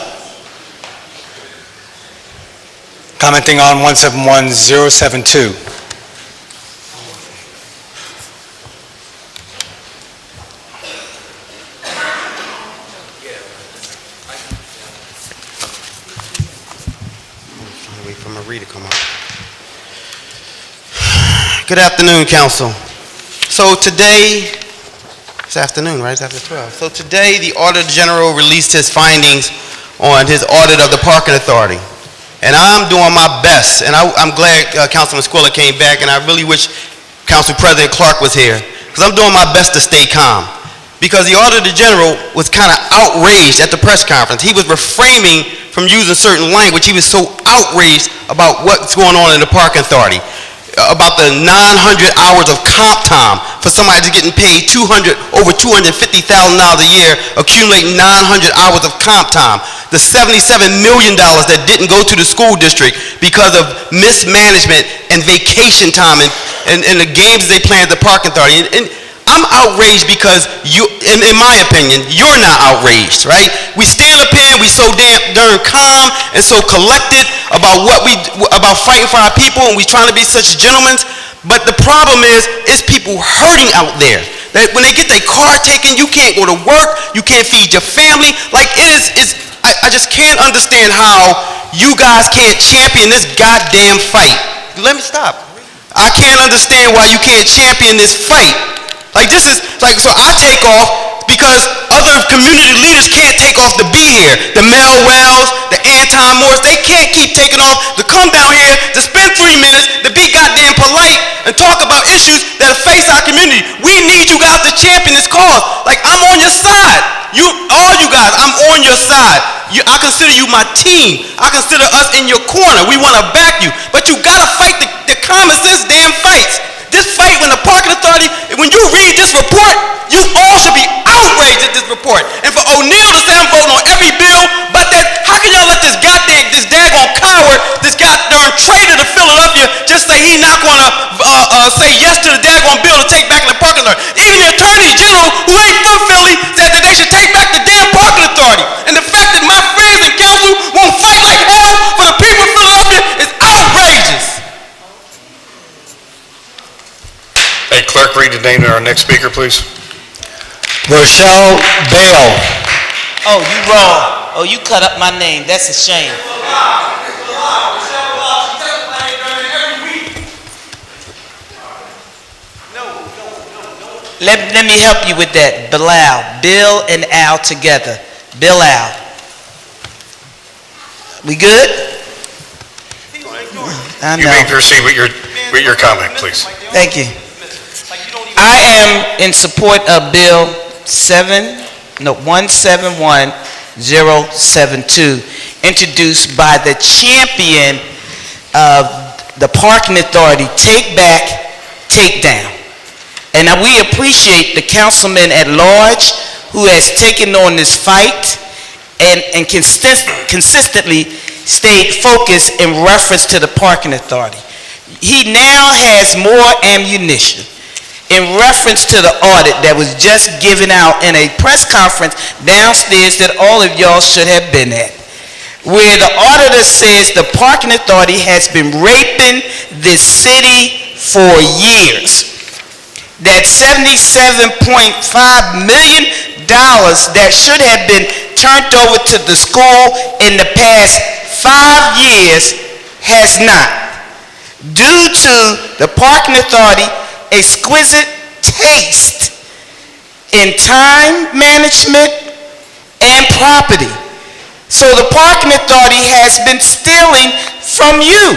Speaker 16: commenting on 171072.
Speaker 13: Wait for my reader to come up. Good afternoon, Council. So today, it's afternoon, right? It's after 12. So today, the Auditor General released his findings on his audit of the Parking Authority. And I'm doing my best, and I'm glad Councilman Squilla came back, and I really wish Council President Clarke was here, because I'm doing my best to stay calm. Because the Auditor General was kind of outraged at the press conference. He was refraining from using certain language. He was so outraged about what's going on in the Parking Authority, about the 900 hours of comp time for somebody that's getting paid over $250,000 a year, accumulating 900 hours of comp time. The $77 million that didn't go to the school district because of mismanagement and vacation time and the games they play at the Parking Authority. And I'm outraged because you, in my opinion, you're not outraged, right? We stand up here, we so darn calm and so collected about about fighting for our people, and we trying to be such gentlemen. But the problem is people hurting out there. That when they get their car taken, you can't go to work, you can't feed your family. Like I just can't understand how you guys can't champion this goddamn fight. Let me stop. I can't understand why you can't champion this fight. Like this is, like, so I take off because other community leaders can't take off to be here. The Mel Wells, the Anton Morris, they can't keep taking off to come down here to spend 3 minutes to be goddamn polite and talk about issues that face our community. We need you guys to champion this cause. Like, I'm on your side. All you guys, I'm on your side. I consider you my team. I consider us in your corner. We want to back you. But you got to fight the common sense damn fights. This fight when the Parking Authority, when you read this report, you all should be outraged at this report. And for O'Neill to say I'm voting on every bill, but that, how can y'all let this daggone coward, this goddamn traitor to Philadelphia just say he's not going to say yes to the daggone bill to take back the Parking Authority? Even the Attorney General, who ain't from Philly, said that they should take back the damn Parking Authority. And the fact that my friends in council won't fight like hell for the people of Philadelphia is outrageous.
Speaker 4: Hey, Clerk, read the name of our next speaker, please.
Speaker 14: Rochelle Bale.
Speaker 15: Oh, you wrong. Oh, you cut up my name. That's a shame. Let me help you with that. Bilal. Bill and Al together. Bilal. We good? I know.
Speaker 4: You may proceed with your comment, please.
Speaker 15: Thank you. I am in support of Bill 171072, introduced by the champion of the Parking Authority, Take Back, Take Down. And we appreciate the councilman at large who has taken on this fight and consistently stayed focused in reference to the Parking Authority. He now has more ammunition in reference to the audit that was just given out in a press conference downstairs that all of y'all should have been at, where the auditor says the Parking Authority has been raping this city for years. That $77.5 million that should have been turned over to the school in the past 5 years has not. Due to the Parking Authority exquisite taste in time management and property. So the Parking Authority has been stealing from you,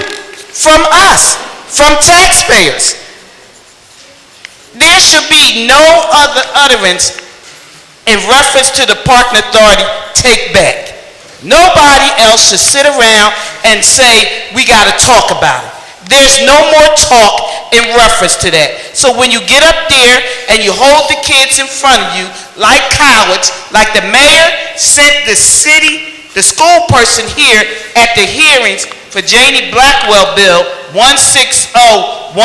Speaker 15: from us, from taxpayers. There should be no other utterance in reference to the Parking Authority take back. Nobody else should sit around and say, we got to talk about it. There's no more talk in reference to that. So when you get up there and you hold the kids in front of you like cowards, like the mayor sent the school person here at the hearings for Janie Blackwell Bill 160111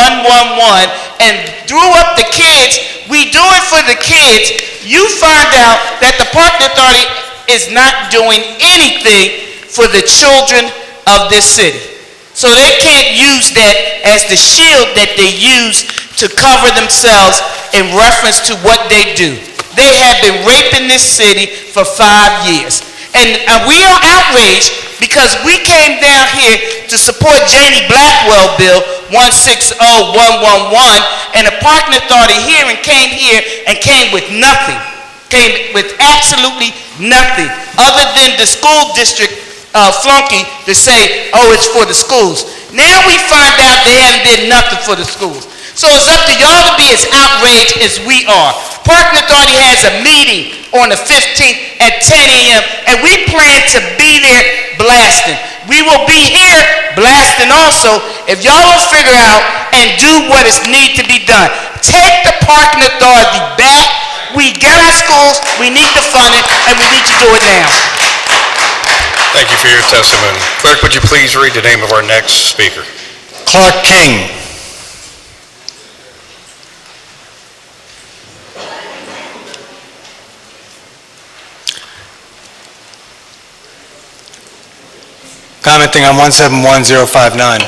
Speaker 15: and drew up the kids, we do it for the kids. You find out that the Parking Authority is not doing anything for the children of this city. So they can't use that as the shield that they use to cover themselves in reference to what they do. They have been raping this city for 5 years. And we are outraged because we came down here to support Janie Blackwell Bill 160111, and the Parking Authority hearing came here and came with nothing, came with absolutely nothing other than the school district flunky to say, oh, it's for the schools. Now we find out they haven't did nothing for the schools. So it's up to y'all to be as outraged as we are. Parking Authority has a meeting on the 15th at 10 a.m. and we plan to be there blasting. We will be here blasting also if y'all don't figure out and do what is need to be done. Take the Parking Authority back. We got our schools, we need to fund it, and we need to do it now.
Speaker 21: Thank you for your testimony. Clerk, would you please read the name of our next speaker?
Speaker 16: Clarke King. Commenting on 171059.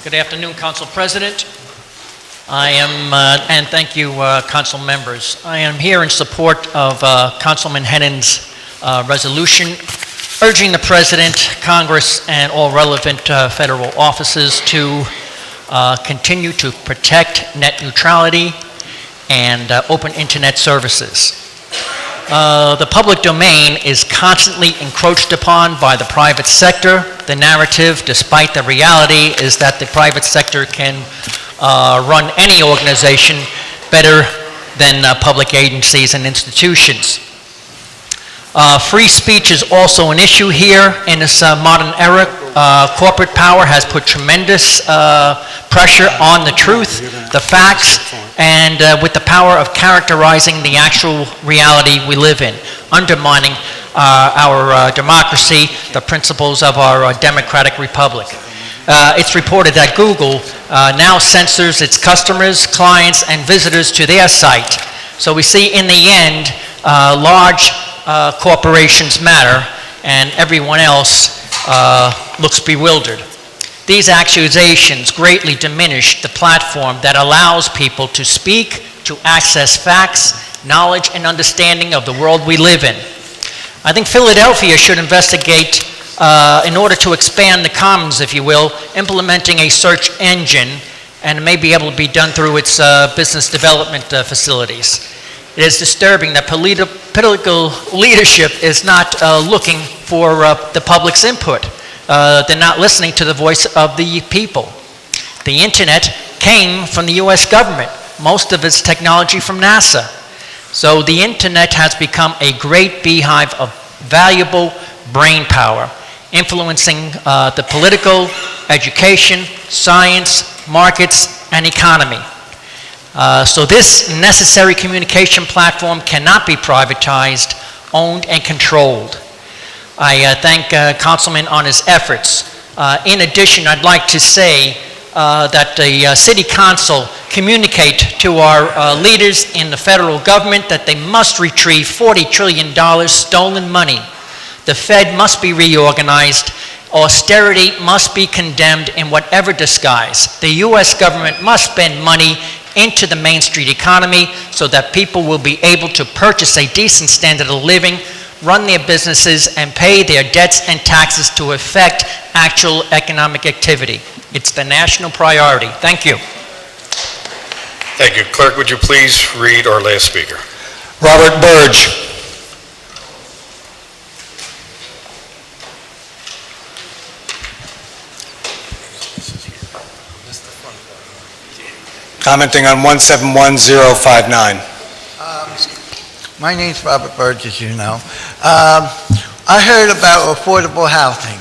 Speaker 11: Good afternoon, Council President. I am, and thank you, Council members. I am here in support of Councilman Henon's resolution urging the President, Congress, and all relevant federal offices to continue to protect net neutrality and open internet services. The public domain is constantly encroached upon by the private sector. The narrative, despite the reality, is that the private sector can run any organization better than public agencies and institutions. Free speech is also an issue here in this modern era. Corporate power has put tremendous pressure on the truth, the facts, and with the power of characterizing the actual reality we live in, undermining our democracy, the principles of our democratic republic. It's reported that Google now censors its customers, clients, and visitors to their site. So we see in the end, large corporations matter, and everyone else looks bewildered. These accusations greatly diminish the platform that allows people to speak, to access facts, knowledge, and understanding of the world we live in. I think Philadelphia should investigate, in order to expand the commons, if you will, implementing a search engine, and it may be able to be done through its business development facilities. It is disturbing that political leadership is not looking for the public's input. They're not listening to the voice of the people. The internet came from the US government, most of its technology from NASA. So the internet has become a great beehive of valuable brain power, influencing the political, education, science, markets, and economy. So this necessary communication platform cannot be privatized, owned, and controlled. I thank Councilman on his efforts. In addition, I'd like to say that the City Council communicate to our leaders in the federal government that they must retrieve $40 trillion stolen money. The Fed must be reorganized, Austerity must be condemned in whatever disguise. The U.S. government must spend money into the Main Street economy so that people will be able to purchase a decent standard of living, run their businesses, and pay their debts and taxes to affect actual economic activity. It's the national priority. Thank you.
Speaker 21: Thank you. Clerk, would you please read our last speaker?
Speaker 14: Robert Burge.
Speaker 16: Commenting on 171059.
Speaker 10: My name's Robert Burge, as you know. I heard about affordable housing.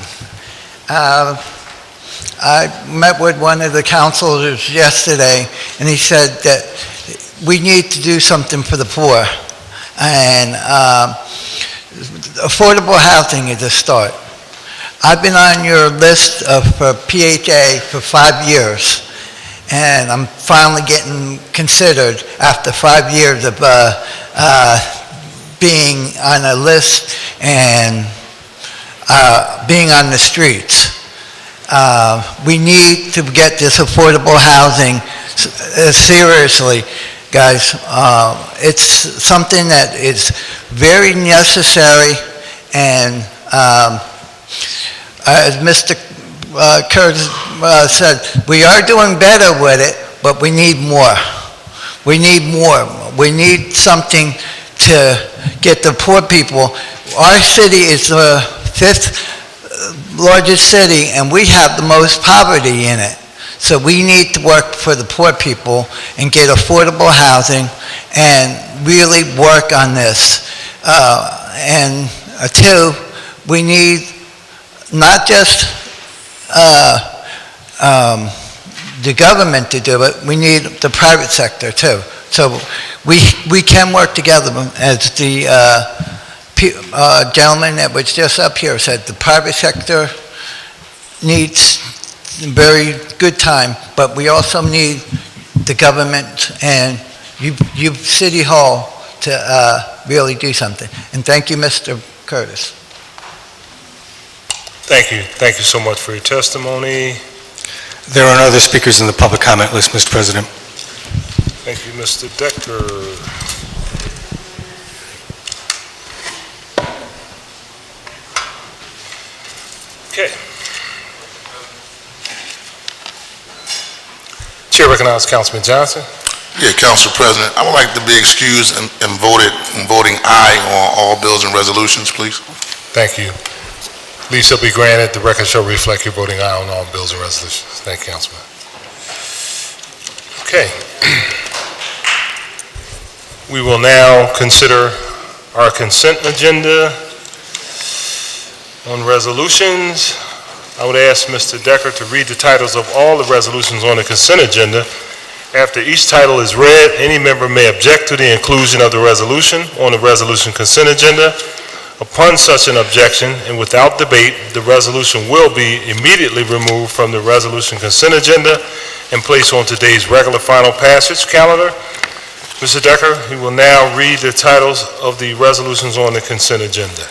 Speaker 10: I met with one of the councilors yesterday, and he said that we need to do something for the poor. And affordable housing is a start. I've been on your list for PHA for 5 years, and I'm finally getting considered after 5 years of being on a list and being on the streets. We need to get this affordable housing seriously, guys. It's something that is very necessary, and as Mr. Curtis said, we are doing better with it, but we need more. We need more. We need something to get the poor people. Our city is the 5th largest city, and we have the most poverty in it. So we need to work for the poor people and get affordable housing and really work on this. And two, we need not just the government to do it, we need the private sector too. So we can work together, as the gentleman that was just up here said. The private sector needs very good time, but we also need the government and you City Hall to really do something. And thank you, Mr. Curtis.
Speaker 1: Thank you. Thank you so much for your testimony.
Speaker 16: There are no other speakers in the public comment list, Mr. President.
Speaker 1: Thank you, Mr. Decker. Okay. Chair recognizes Councilman Johnson.
Speaker 8: Yeah, Council President, I would like to be excused and voting aye on all bills and resolutions, please.
Speaker 1: Thank you. Leave shall be granted. The record shall reflect your voting aye on all bills and resolutions. Thank you, Councilman. Okay. We will now consider our consent agenda on resolutions. I would ask Mr. Decker to read the titles of all the resolutions on the consent agenda. After each title is read, any member may object to the inclusion of the resolution on the resolution consent agenda. Upon such an objection, and without debate, the resolution will be immediately removed from the resolution consent agenda and placed on today's regular final passage calendar. Mr. Decker, you will now read the titles of the resolutions on the consent agenda.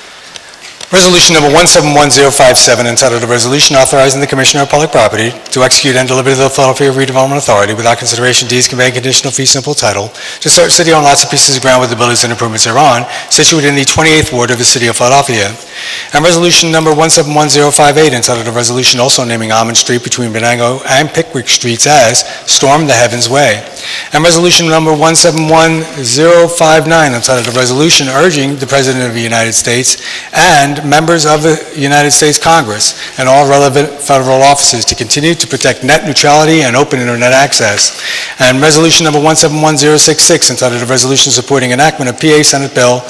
Speaker 16: Resolution number 171057, entitled "A Resolution Authorizing the Commissioner of Public Property to execute and deliver to the Philadelphia Redevelopment Authority without consideration deeds conveying conditional fee simple title to certain city-owned lots of pieces of ground with abilities and improvements thereon, situated in the 28th Ward of the City of Philadelphia." And Resolution number 171058, entitled "A Resolution also naming Almond Street between Benango and Pickwick Streets as Storm the Heavens Way." And Resolution number 171059, entitled "A Resolution urging the President of the United States and members of the United States Congress and all relevant federal offices to continue to protect net neutrality and open internet access." And Resolution number 171066, entitled "A Resolution supporting enactment of PA Senate Bill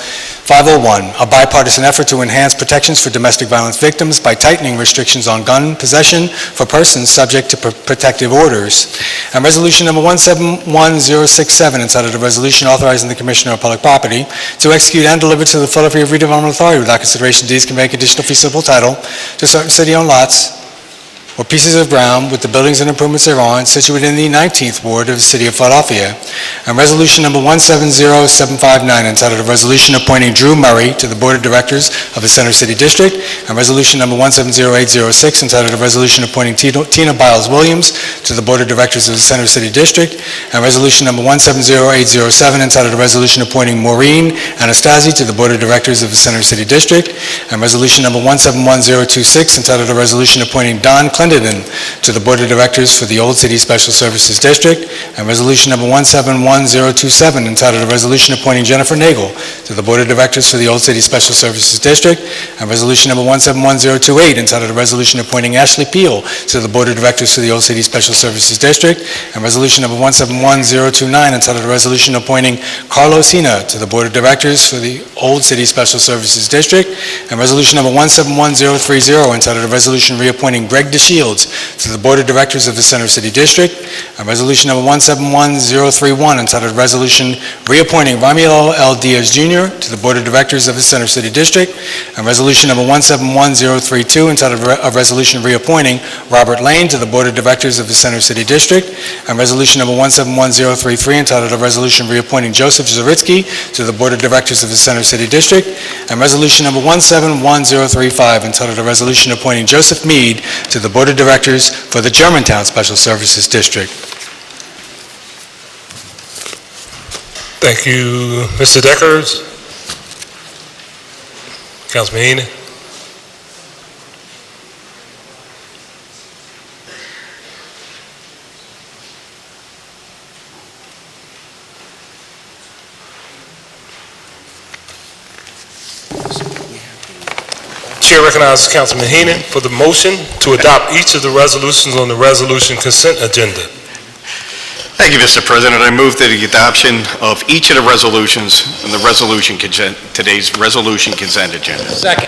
Speaker 16: 501, a bipartisan effort to enhance protections for domestic violence victims by tightening restrictions on gun possession for persons subject to protective orders." And Resolution number 171067, entitled "A Resolution authorizing the Commissioner of Public Property to execute and deliver to the Philadelphia Redevelopment Authority without consideration deeds conveying conditional fee simple title to certain city-owned lots or pieces of ground with the buildings and improvements thereon situated in the 19th Ward of the City of Philadelphia, and Resolution Number 170759, entitled a resolution appointing Drew Murray to the Board of Directors of the Center City District, and Resolution Number 170806, entitled a resolution appointing Tina Biles Williams to the Board of Directors of the Center City District, and Resolution Number 170807, entitled a resolution appointing Maureen Anastasi to the Board of Directors of the Center City District, and Resolution Number 171026, entitled a resolution appointing Don Clendenin to the Board of Directors for the Old City Special Services District, and Resolution Number 171027, entitled a resolution appointing Jennifer Nagel to the Board of Directors for the Old City Special Services District, and Resolution Number 171028, entitled a resolution appointing Ashley Peel to the Board of Directors for the Old City Special Services District, and Resolution Number 171029, entitled a resolution appointing Carlos Hina to the Board of Directors for the Old City Special Services District, and Resolution Number 171030, entitled a resolution reappointing Greg DeShields to the Board of Directors of the Center City District, and Resolution Number 171031, entitled a resolution reappointing Ramiro L. Diaz Jr. to the Board of Directors of the Center City District, and Resolution Number 171032, entitled a resolution reappointing Robert Lane to the Board of Directors of the Center City District, and Resolution Number 171033, entitled a resolution reappointing Joseph Zaritsky to the Board of Directors of the Center City District, and Resolution Number 171035, entitled a resolution appointing Joseph Mead to the Board of Directors for the Germantown Special Services District.
Speaker 1: Thank you, Mr. Deckers. Councilman Henon. Chair recognizes Councilman Henon for the motion to adopt each of the resolutions on the resolution consent agenda.
Speaker 4: Thank you, Mr. President. I move that the adoption of each of the resolutions on the today's resolution consent agenda.
Speaker 12: Second.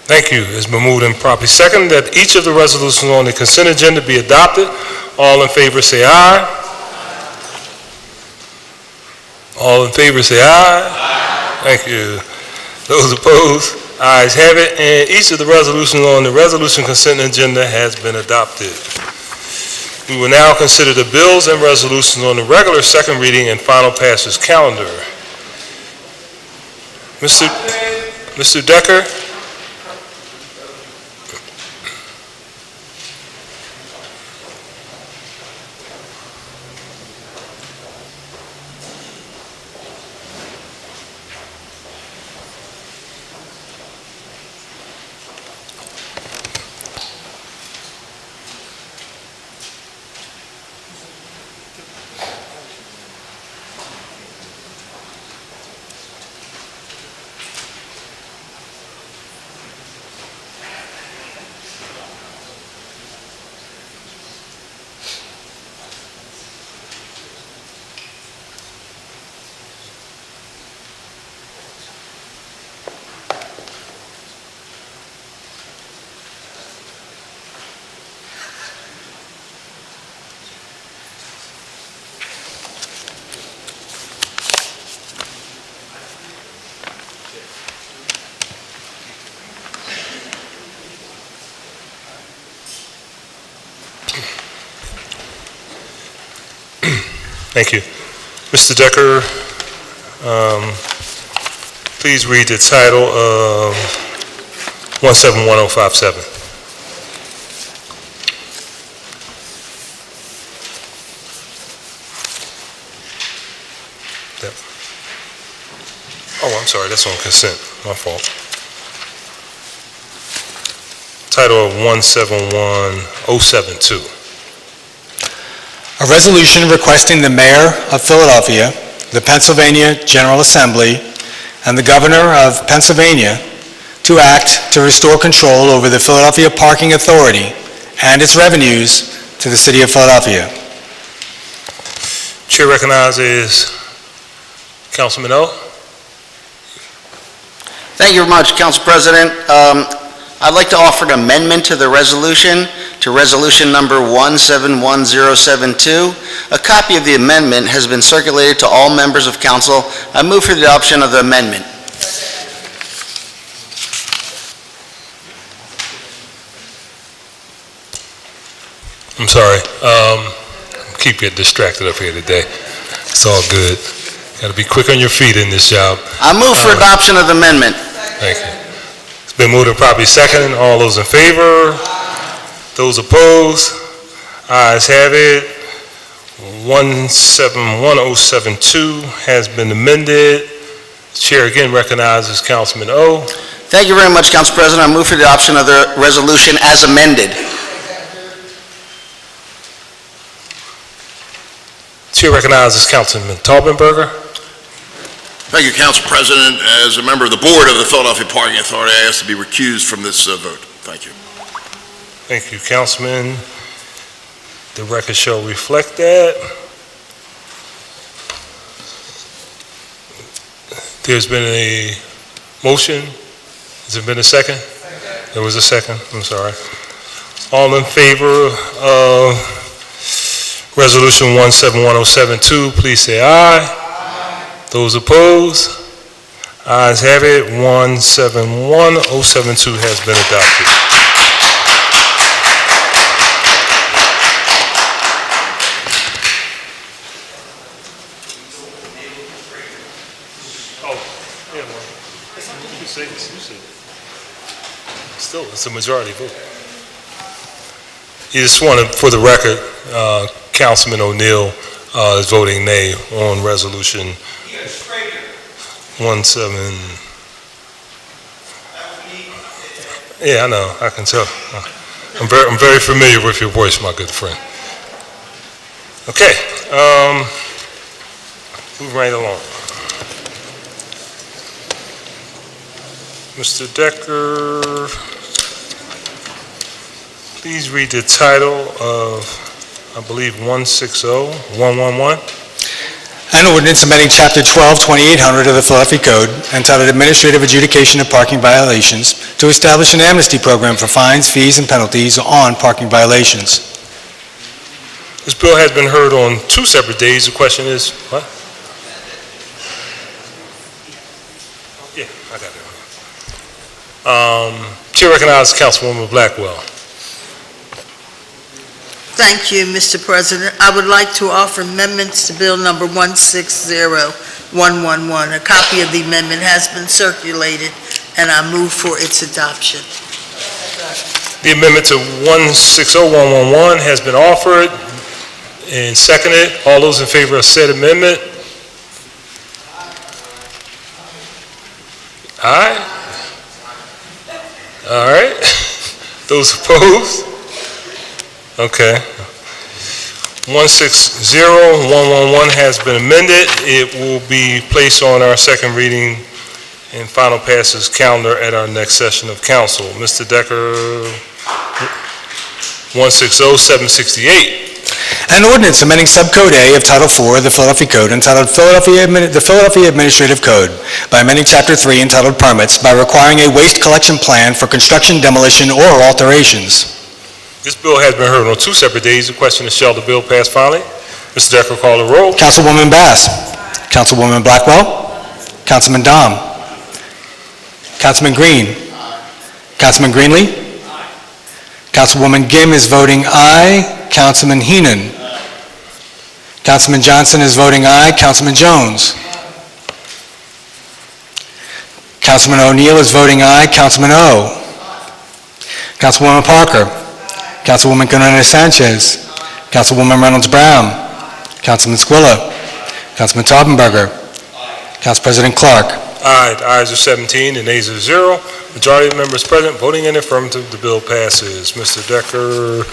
Speaker 1: Thank you. It's been moved and properly second that each of the resolutions on the consent agenda be adopted. All in favor say aye. All in favor say aye. Thank you. Those opposed? Ayes have it, and each of the resolutions on the resolution consent agenda has been adopted. We will now consider the bills and resolutions on the regular second reading and final passage calendar. Mr. Decker? Thank you. Mr. Decker, please read the title of 171057. Yep. Oh, I'm sorry, that's on consent, my fault. Title of 171072.
Speaker 16: A resolution requesting the Mayor of Philadelphia, the Pennsylvania General Assembly, and the Governor of Pennsylvania to act to restore control over the Philadelphia Parking Authority and its revenues to the City of Philadelphia.
Speaker 1: Chair recognizes Councilman L.
Speaker 23: Thank you very much, Council President. I'd like to offer an amendment to the resolution, to resolution number 171072. A copy of the amendment has been circulated to all members of council. I move for the adoption of the amendment.
Speaker 1: I'm sorry. Keep getting distracted up here today. It's all good. Got to be quick on your feet in this job.
Speaker 23: I move for adoption of the amendment.
Speaker 1: Thank you. It's been moved and properly seconded. All those in favor? Those opposed? Ayes have it. 171072 has been amended. Chair again recognizes Councilman O.
Speaker 23: Thank you very much, Council President. I move for the adoption of the resolution as amended.
Speaker 1: Chair recognizes Councilman Taubenberger.
Speaker 6: Thank you, Council President. As a member of the Board of the Philadelphia Parking Authority, I ask to be recused from this vote. Thank you.
Speaker 1: Thank you, Councilman. The record shall reflect that. There's been a motion. Has there been a second? There was a second. I'm sorry. All in favor of Resolution 171072, please say aye. Those opposed? Ayes have it. 171072 has been adopted. Still, it's a majority vote. You just wanted, for the record, Councilman O'Neill is voting nay on resolution 17. Yeah, I know. I can tell. I'm very familiar with your voice, my good friend. Okay. Move right along. Mr. Decker, please read the title of, I believe, 160111.
Speaker 16: An ordinance amending Chapter 12, 2800 of the Philadelphia Code entitled Administrative Adjudication of Parking Violations to establish an amnesty program for fines, fees, and penalties on parking violations.
Speaker 1: This bill has been heard on 2 separate days. The question is, what? Yeah, I got it. Chair recognizes Councilwoman Blackwell.
Speaker 7: Thank you, Mr. President. I would like to offer amendments to Bill Number 160111. A copy of the amendment has been circulated, and I move for its adoption.
Speaker 1: The amendment to 160111 has been offered and seconded. All those in favor of said amendment? Aye? All right. Those opposed? Okay. 160111 has been amended. It will be placed on our second reading and final passes calendar at our next session of council. Mr. Decker, 160768.
Speaker 16: An ordinance amending Subcode A of Title IV of the Philadelphia Code entitled the Philadelphia Administrative Code by amending Chapter 3 entitled Permits by requiring a waste collection plan for construction, demolition, or alterations.
Speaker 1: This bill has been heard on 2 separate days. The question is, shall the bill pass finally? Mr. Decker, call the roll.
Speaker 16: Councilwoman Bass. Councilwoman Blackwell. Councilman Dom. Councilman Green. Councilman Greenlee. Councilwoman Gim is voting aye. Councilman Henon. Councilman Johnson is voting aye. Councilman Jones. Councilman O'Neill is voting aye. Councilman O. Councilwoman Parker. Councilwoman Gunnarina Sanchez. Councilwoman Reynolds Brown. Councilman Squilla. Councilman Taubenberger. Council President Clarke.
Speaker 1: Aye. The ayes are 17, the nays are 0. Majority of members present voting in affirmative, the bill passes. Mr. Decker,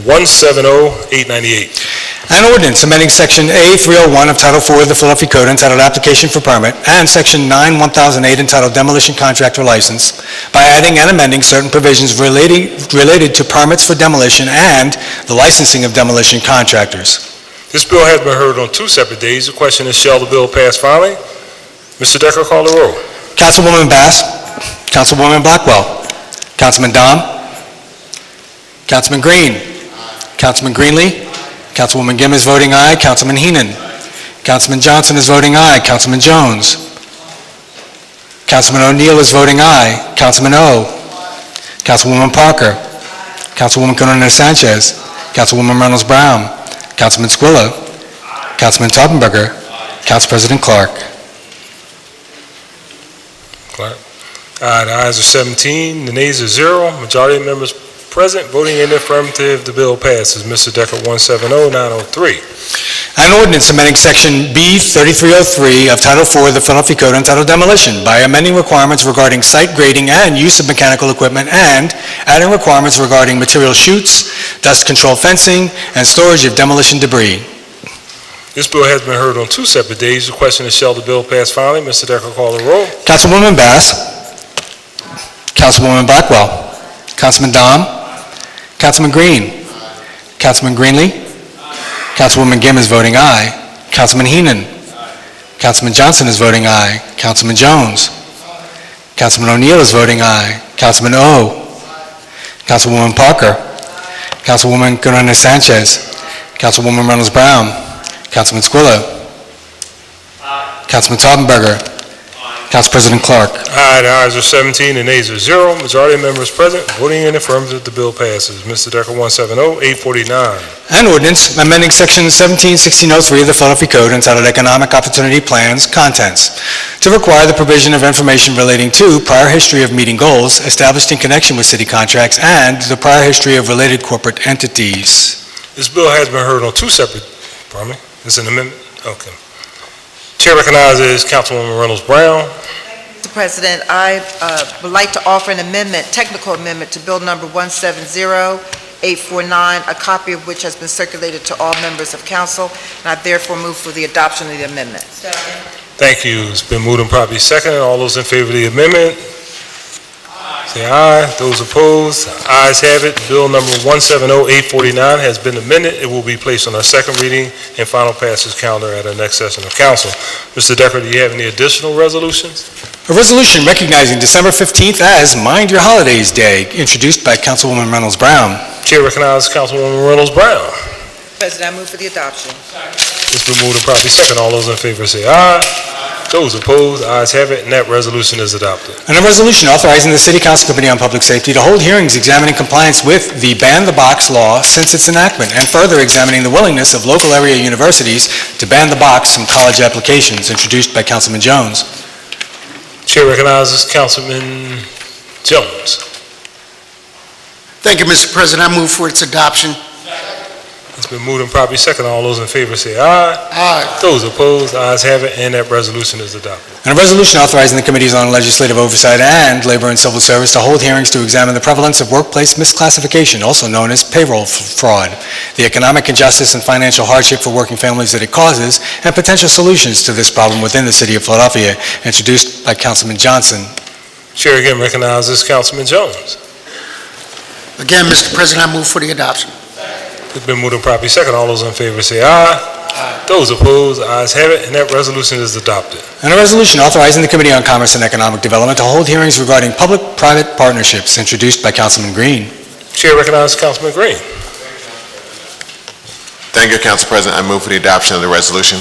Speaker 1: 170898.
Speaker 16: An ordinance amending Section A301 of Title IV of the Philadelphia Code entitled Application for Permit and Section 9-1008 entitled Demolition Contractor License by adding and amending certain provisions related to permits for demolition and the licensing of demolition contractors.
Speaker 1: This bill has been heard on 2 separate days. The question is, shall the bill pass finally? Mr. Decker, call the roll.
Speaker 16: Councilwoman Bass. Councilwoman Blackwell. Councilman Dom. Councilman Green. Councilman Greenlee. Councilwoman Gim is voting aye. Councilman Henon. Councilman Johnson is voting aye. Councilman Jones. Councilman O'Neill is voting aye. Councilman O. Councilwoman Parker. Councilwoman Gunnarina Sanchez. Councilwoman Reynolds Brown, Councilman Squilla, Councilman Taubenberger, Council President Clarke.
Speaker 1: Clarke. Aye, the ayes are 17, the nays are 0. Majority of members present voting in the affirmative, the bill passes. Mr. Decker, 170903.
Speaker 16: An ordinance amending Section B 3303 of Title IV of the Philadelphia Code entitled Demolition by amending requirements regarding site grading and use of mechanical equipment and adding requirements regarding material chutes, dust control fencing, and storage of demolition debris.
Speaker 1: This bill has been heard on 2 separate days. The question is, shall the bill pass finally? Mr. Decker, call the roll.
Speaker 16: Councilwoman Bass, Councilwoman Blackwell, Councilman Dom, Councilman Green, Councilman Greenlee, Councilwoman Gim is voting aye. Councilman Henon, Councilman Johnson is voting aye. Councilman Jones, Councilman O'Neill is voting aye. Councilman O, Councilwoman Parker, Councilwoman Guerrero Sanchez, Councilwoman Reynolds Brown, Councilman Squilla, Councilman Taubenberger, Council President Clarke.
Speaker 1: Aye, the ayes are 17, the nays are 0. Majority of members present voting in the affirmative, the bill passes. Mr. Decker, 170849.
Speaker 16: An ordinance amending Section 171603 of the Philadelphia Code entitled Economic Opportunity Plans, Contents, to require the provision of information relating to prior history of meeting goals established in connection with city contracts and the prior history of related corporate entities.
Speaker 1: This bill has been heard on 2 separate, pardon me, it's an amendment? Okay. Chair recognizes Councilwoman Reynolds Brown.
Speaker 22: Mr. President, I would like to offer an amendment, technical amendment to Bill Number 170849, a copy of which has been circulated to all members of council, and I therefore move for the adoption of the amendment.
Speaker 1: Thank you. It's been moved and properly seconded. All those in favor of the amendment, say aye. Those opposed, ayes have it. Bill number 170849 has been amended. It will be placed on our second reading and final passage calendar at our next session of council. Mr. Decker, do you have any additional resolutions?
Speaker 16: A resolution recognizing December 15th as Mind Your Holidays Day, introduced by Councilwoman Reynolds Brown.
Speaker 1: Chair recognizes Councilwoman Reynolds Brown.
Speaker 22: President, I move for the adoption.
Speaker 1: It's been moved and properly second. All those in favor say aye. Those opposed, ayes have it, and that resolution is adopted.
Speaker 16: And a resolution authorizing the City Council Committee on Public Safety to hold hearings examining compliance with the Ban the Box law since its enactment, and further examining the willingness of local area universities to ban the box from college applications, introduced by Councilman Jones.
Speaker 1: Chair recognizes Councilman Jones.
Speaker 3: Thank you, Mr. President. I move for its adoption.
Speaker 1: It's been moved and properly second. All those in favor say aye.
Speaker 3: Aye.
Speaker 1: Those opposed, ayes have it, and that resolution is adopted.
Speaker 16: And a resolution authorizing the Committees on Legislative Oversight and Labor and Civil Service to hold hearings to examine the prevalence of workplace misclassification, also known as payroll fraud, the economic injustice and financial hardship for working families that it causes, and potential solutions to this problem within the City of Philadelphia, introduced by Councilman Johnson.
Speaker 1: Chair again recognizes Councilman Jones.
Speaker 3: Again, Mr. President, I move for the adoption.
Speaker 1: It's been moved and properly second. All those in favor say aye. Aye. Those opposed, ayes have it, and that resolution is adopted.
Speaker 16: And a resolution authorizing the Committee on Commerce and Economic Development to hold hearings regarding public-private partnerships, introduced by Councilman Green.
Speaker 1: Chair recognizes Councilman Green.
Speaker 9: Thank you, Council President. I move for the adoption of the resolution.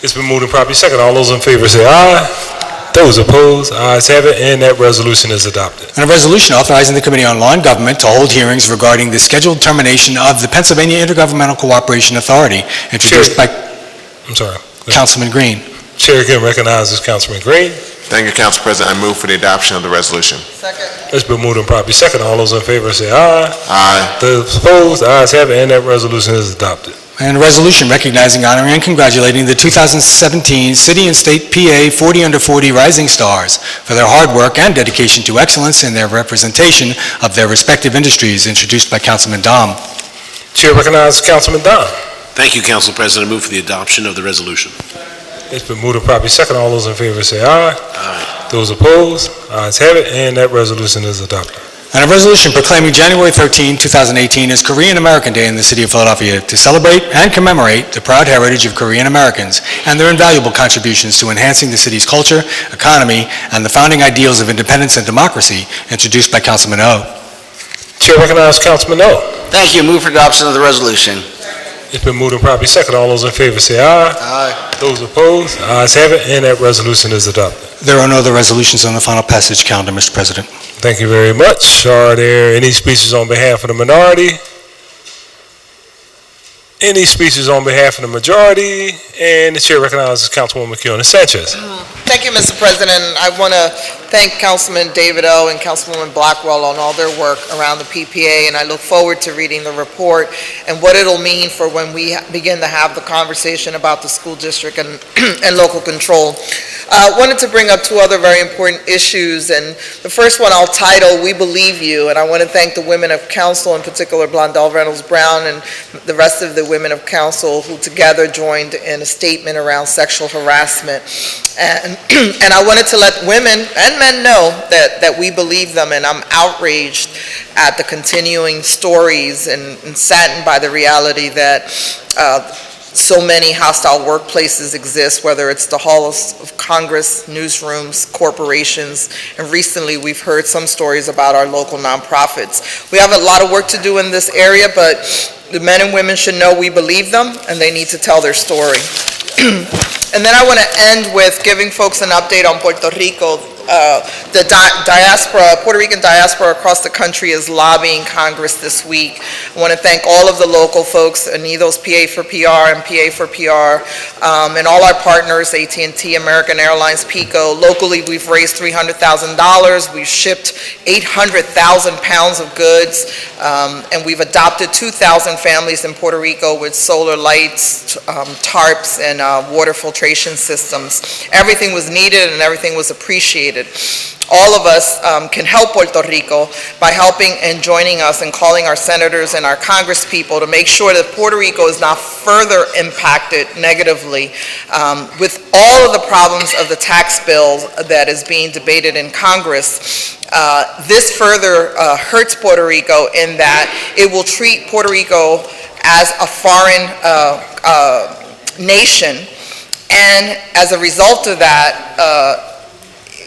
Speaker 1: It's been moved and properly second. All those in favor say aye. Those opposed, ayes have it, and that resolution is adopted.
Speaker 16: And a resolution authorizing the Committee on Law and Government to hold hearings regarding the scheduled termination of the Pennsylvania Intergovernmental Cooperation Authority, introduced by Councilman Green.
Speaker 1: Chair again recognizes Councilman Green.
Speaker 9: Thank you, Council President. I move for the adoption of the resolution.
Speaker 1: It's been moved and properly second. All those in favor say aye.
Speaker 9: Aye.
Speaker 1: Those opposed, ayes have it, and that resolution is adopted.
Speaker 16: And a resolution recognizing, honoring, and congratulating the 2017 City and State PA 40 Under 40 Rising Stars for their hard work and dedication to excellence in their representation of their respective industries, introduced by Councilman Dom.
Speaker 1: Chair recognizes Councilman Dom.
Speaker 17: Thank you, Council President. I move for the adoption of the resolution.
Speaker 1: It's been moved and properly second. All those in favor say aye.
Speaker 17: Aye.
Speaker 1: Those opposed, ayes have it, and that resolution is adopted.
Speaker 16: And a resolution proclaiming January 13, 2018 as Korean American Day in the City of Philadelphia to celebrate and commemorate the proud heritage of Korean Americans and their invaluable contributions to enhancing the city's culture, economy, and the founding ideals of independence and democracy, introduced by Councilman O.
Speaker 1: Chair recognizes Councilman O.
Speaker 23: Thank you. Move for adoption of the resolution.
Speaker 1: It's been moved and properly second. All those in favor say aye.
Speaker 23: Aye.
Speaker 1: Those opposed, ayes have it, and that resolution is adopted.
Speaker 16: There are no other resolutions on the final passage calendar, Mr. President.
Speaker 1: Thank you very much. Are there any speeches on behalf of the minority? Any speeches on behalf of the majority? And the chair recognizes Councilwoman Keona Sanchez.
Speaker 19: Thank you, Mr. President. I want to thank Councilman David O. and Councilwoman Blackwell on all their work around the PPA, and I look forward to reading the report and what it'll mean for when we begin to have the conversation about the school district and, and local control. I wanted to bring up two other very important issues, and the first one I'll title, We Believe You, and I want to thank the women of council, in particular Blondell Reynolds Brown and the rest of the women of council who together joined in a statement around sexual harassment. And I wanted to let women and men know that we believe them, and I'm outraged at the continuing stories and saddened by the reality that so many hostile workplaces exist, whether it's the halls of Congress, newsrooms, corporations, and recently we've heard some stories about our local nonprofits. We have a lot of work to do in this area, but the men and women should know we believe them and they need to tell their story. And then I want to end with giving folks an update on Puerto Rico. The diaspora, Puerto Rican diaspora across the country is lobbying Congress this week. I want to thank all of the local folks, Unidos PA for PR and PA for PR, and all our partners, AT&T, American Airlines, PICO. Locally, we've raised $300,000. We've shipped 800,000 pounds of goods, and we've adopted 2,000 families in Puerto Rico with solar lights, tarps, and water filtration systems. Everything was needed and everything was appreciated. All of us can help Puerto Rico by helping and joining us and calling our senators and our Congress people to make sure that Puerto Rico is not further impacted negatively with all of the problems of the tax bill that is being debated in Congress. This further hurts Puerto Rico in that it will treat Puerto Rico as a foreign nation, and as a result of that,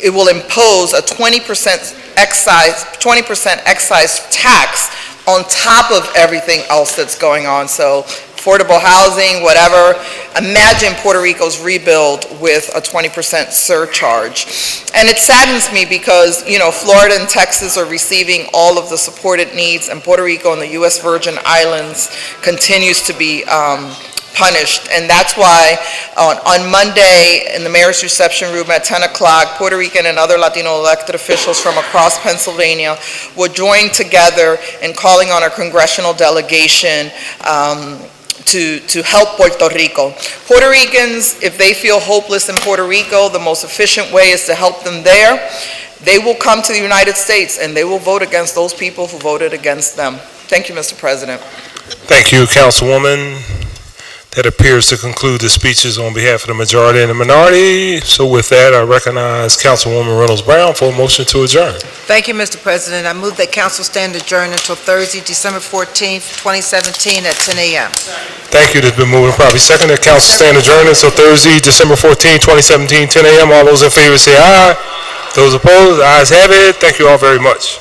Speaker 19: it will impose a 20% excise tax on top of everything else that's going on. So affordable housing, whatever. Imagine Puerto Rico's rebuild with a 20% surcharge. And it saddens me because, you know, Florida and Texas are receiving all of the supported needs, and Puerto Rico and the U.S. Virgin Islands continues to be punished. And that's why on Monday in the mayor's reception room at 10 o'clock, Puerto Rican and other Latino elected officials from across Pennsylvania will join together in calling on our congressional delegation to help Puerto Rico. Puerto Ricans, if they feel hopeless in Puerto Rico, the most efficient way is to help them there. They will come to the United States and they will vote against those people who voted against them. Thank you, Mr. President.
Speaker 1: Thank you, Councilwoman. That appears to conclude the speeches on behalf of the majority and the minority. So with that, I recognize Councilwoman Reynolds Brown for a motion to adjourn.
Speaker 22: Thank you, Mr. President. I move that council stand adjourned until Thursday, December 14th, 2017 at 10 a.m.
Speaker 1: Thank you. It's been moved and probably second that council stand adjourned until Thursday, December 14th, 2017, 10 a.m. All those in favor say aye. Those opposed, the ayes have it. Thank you all very much.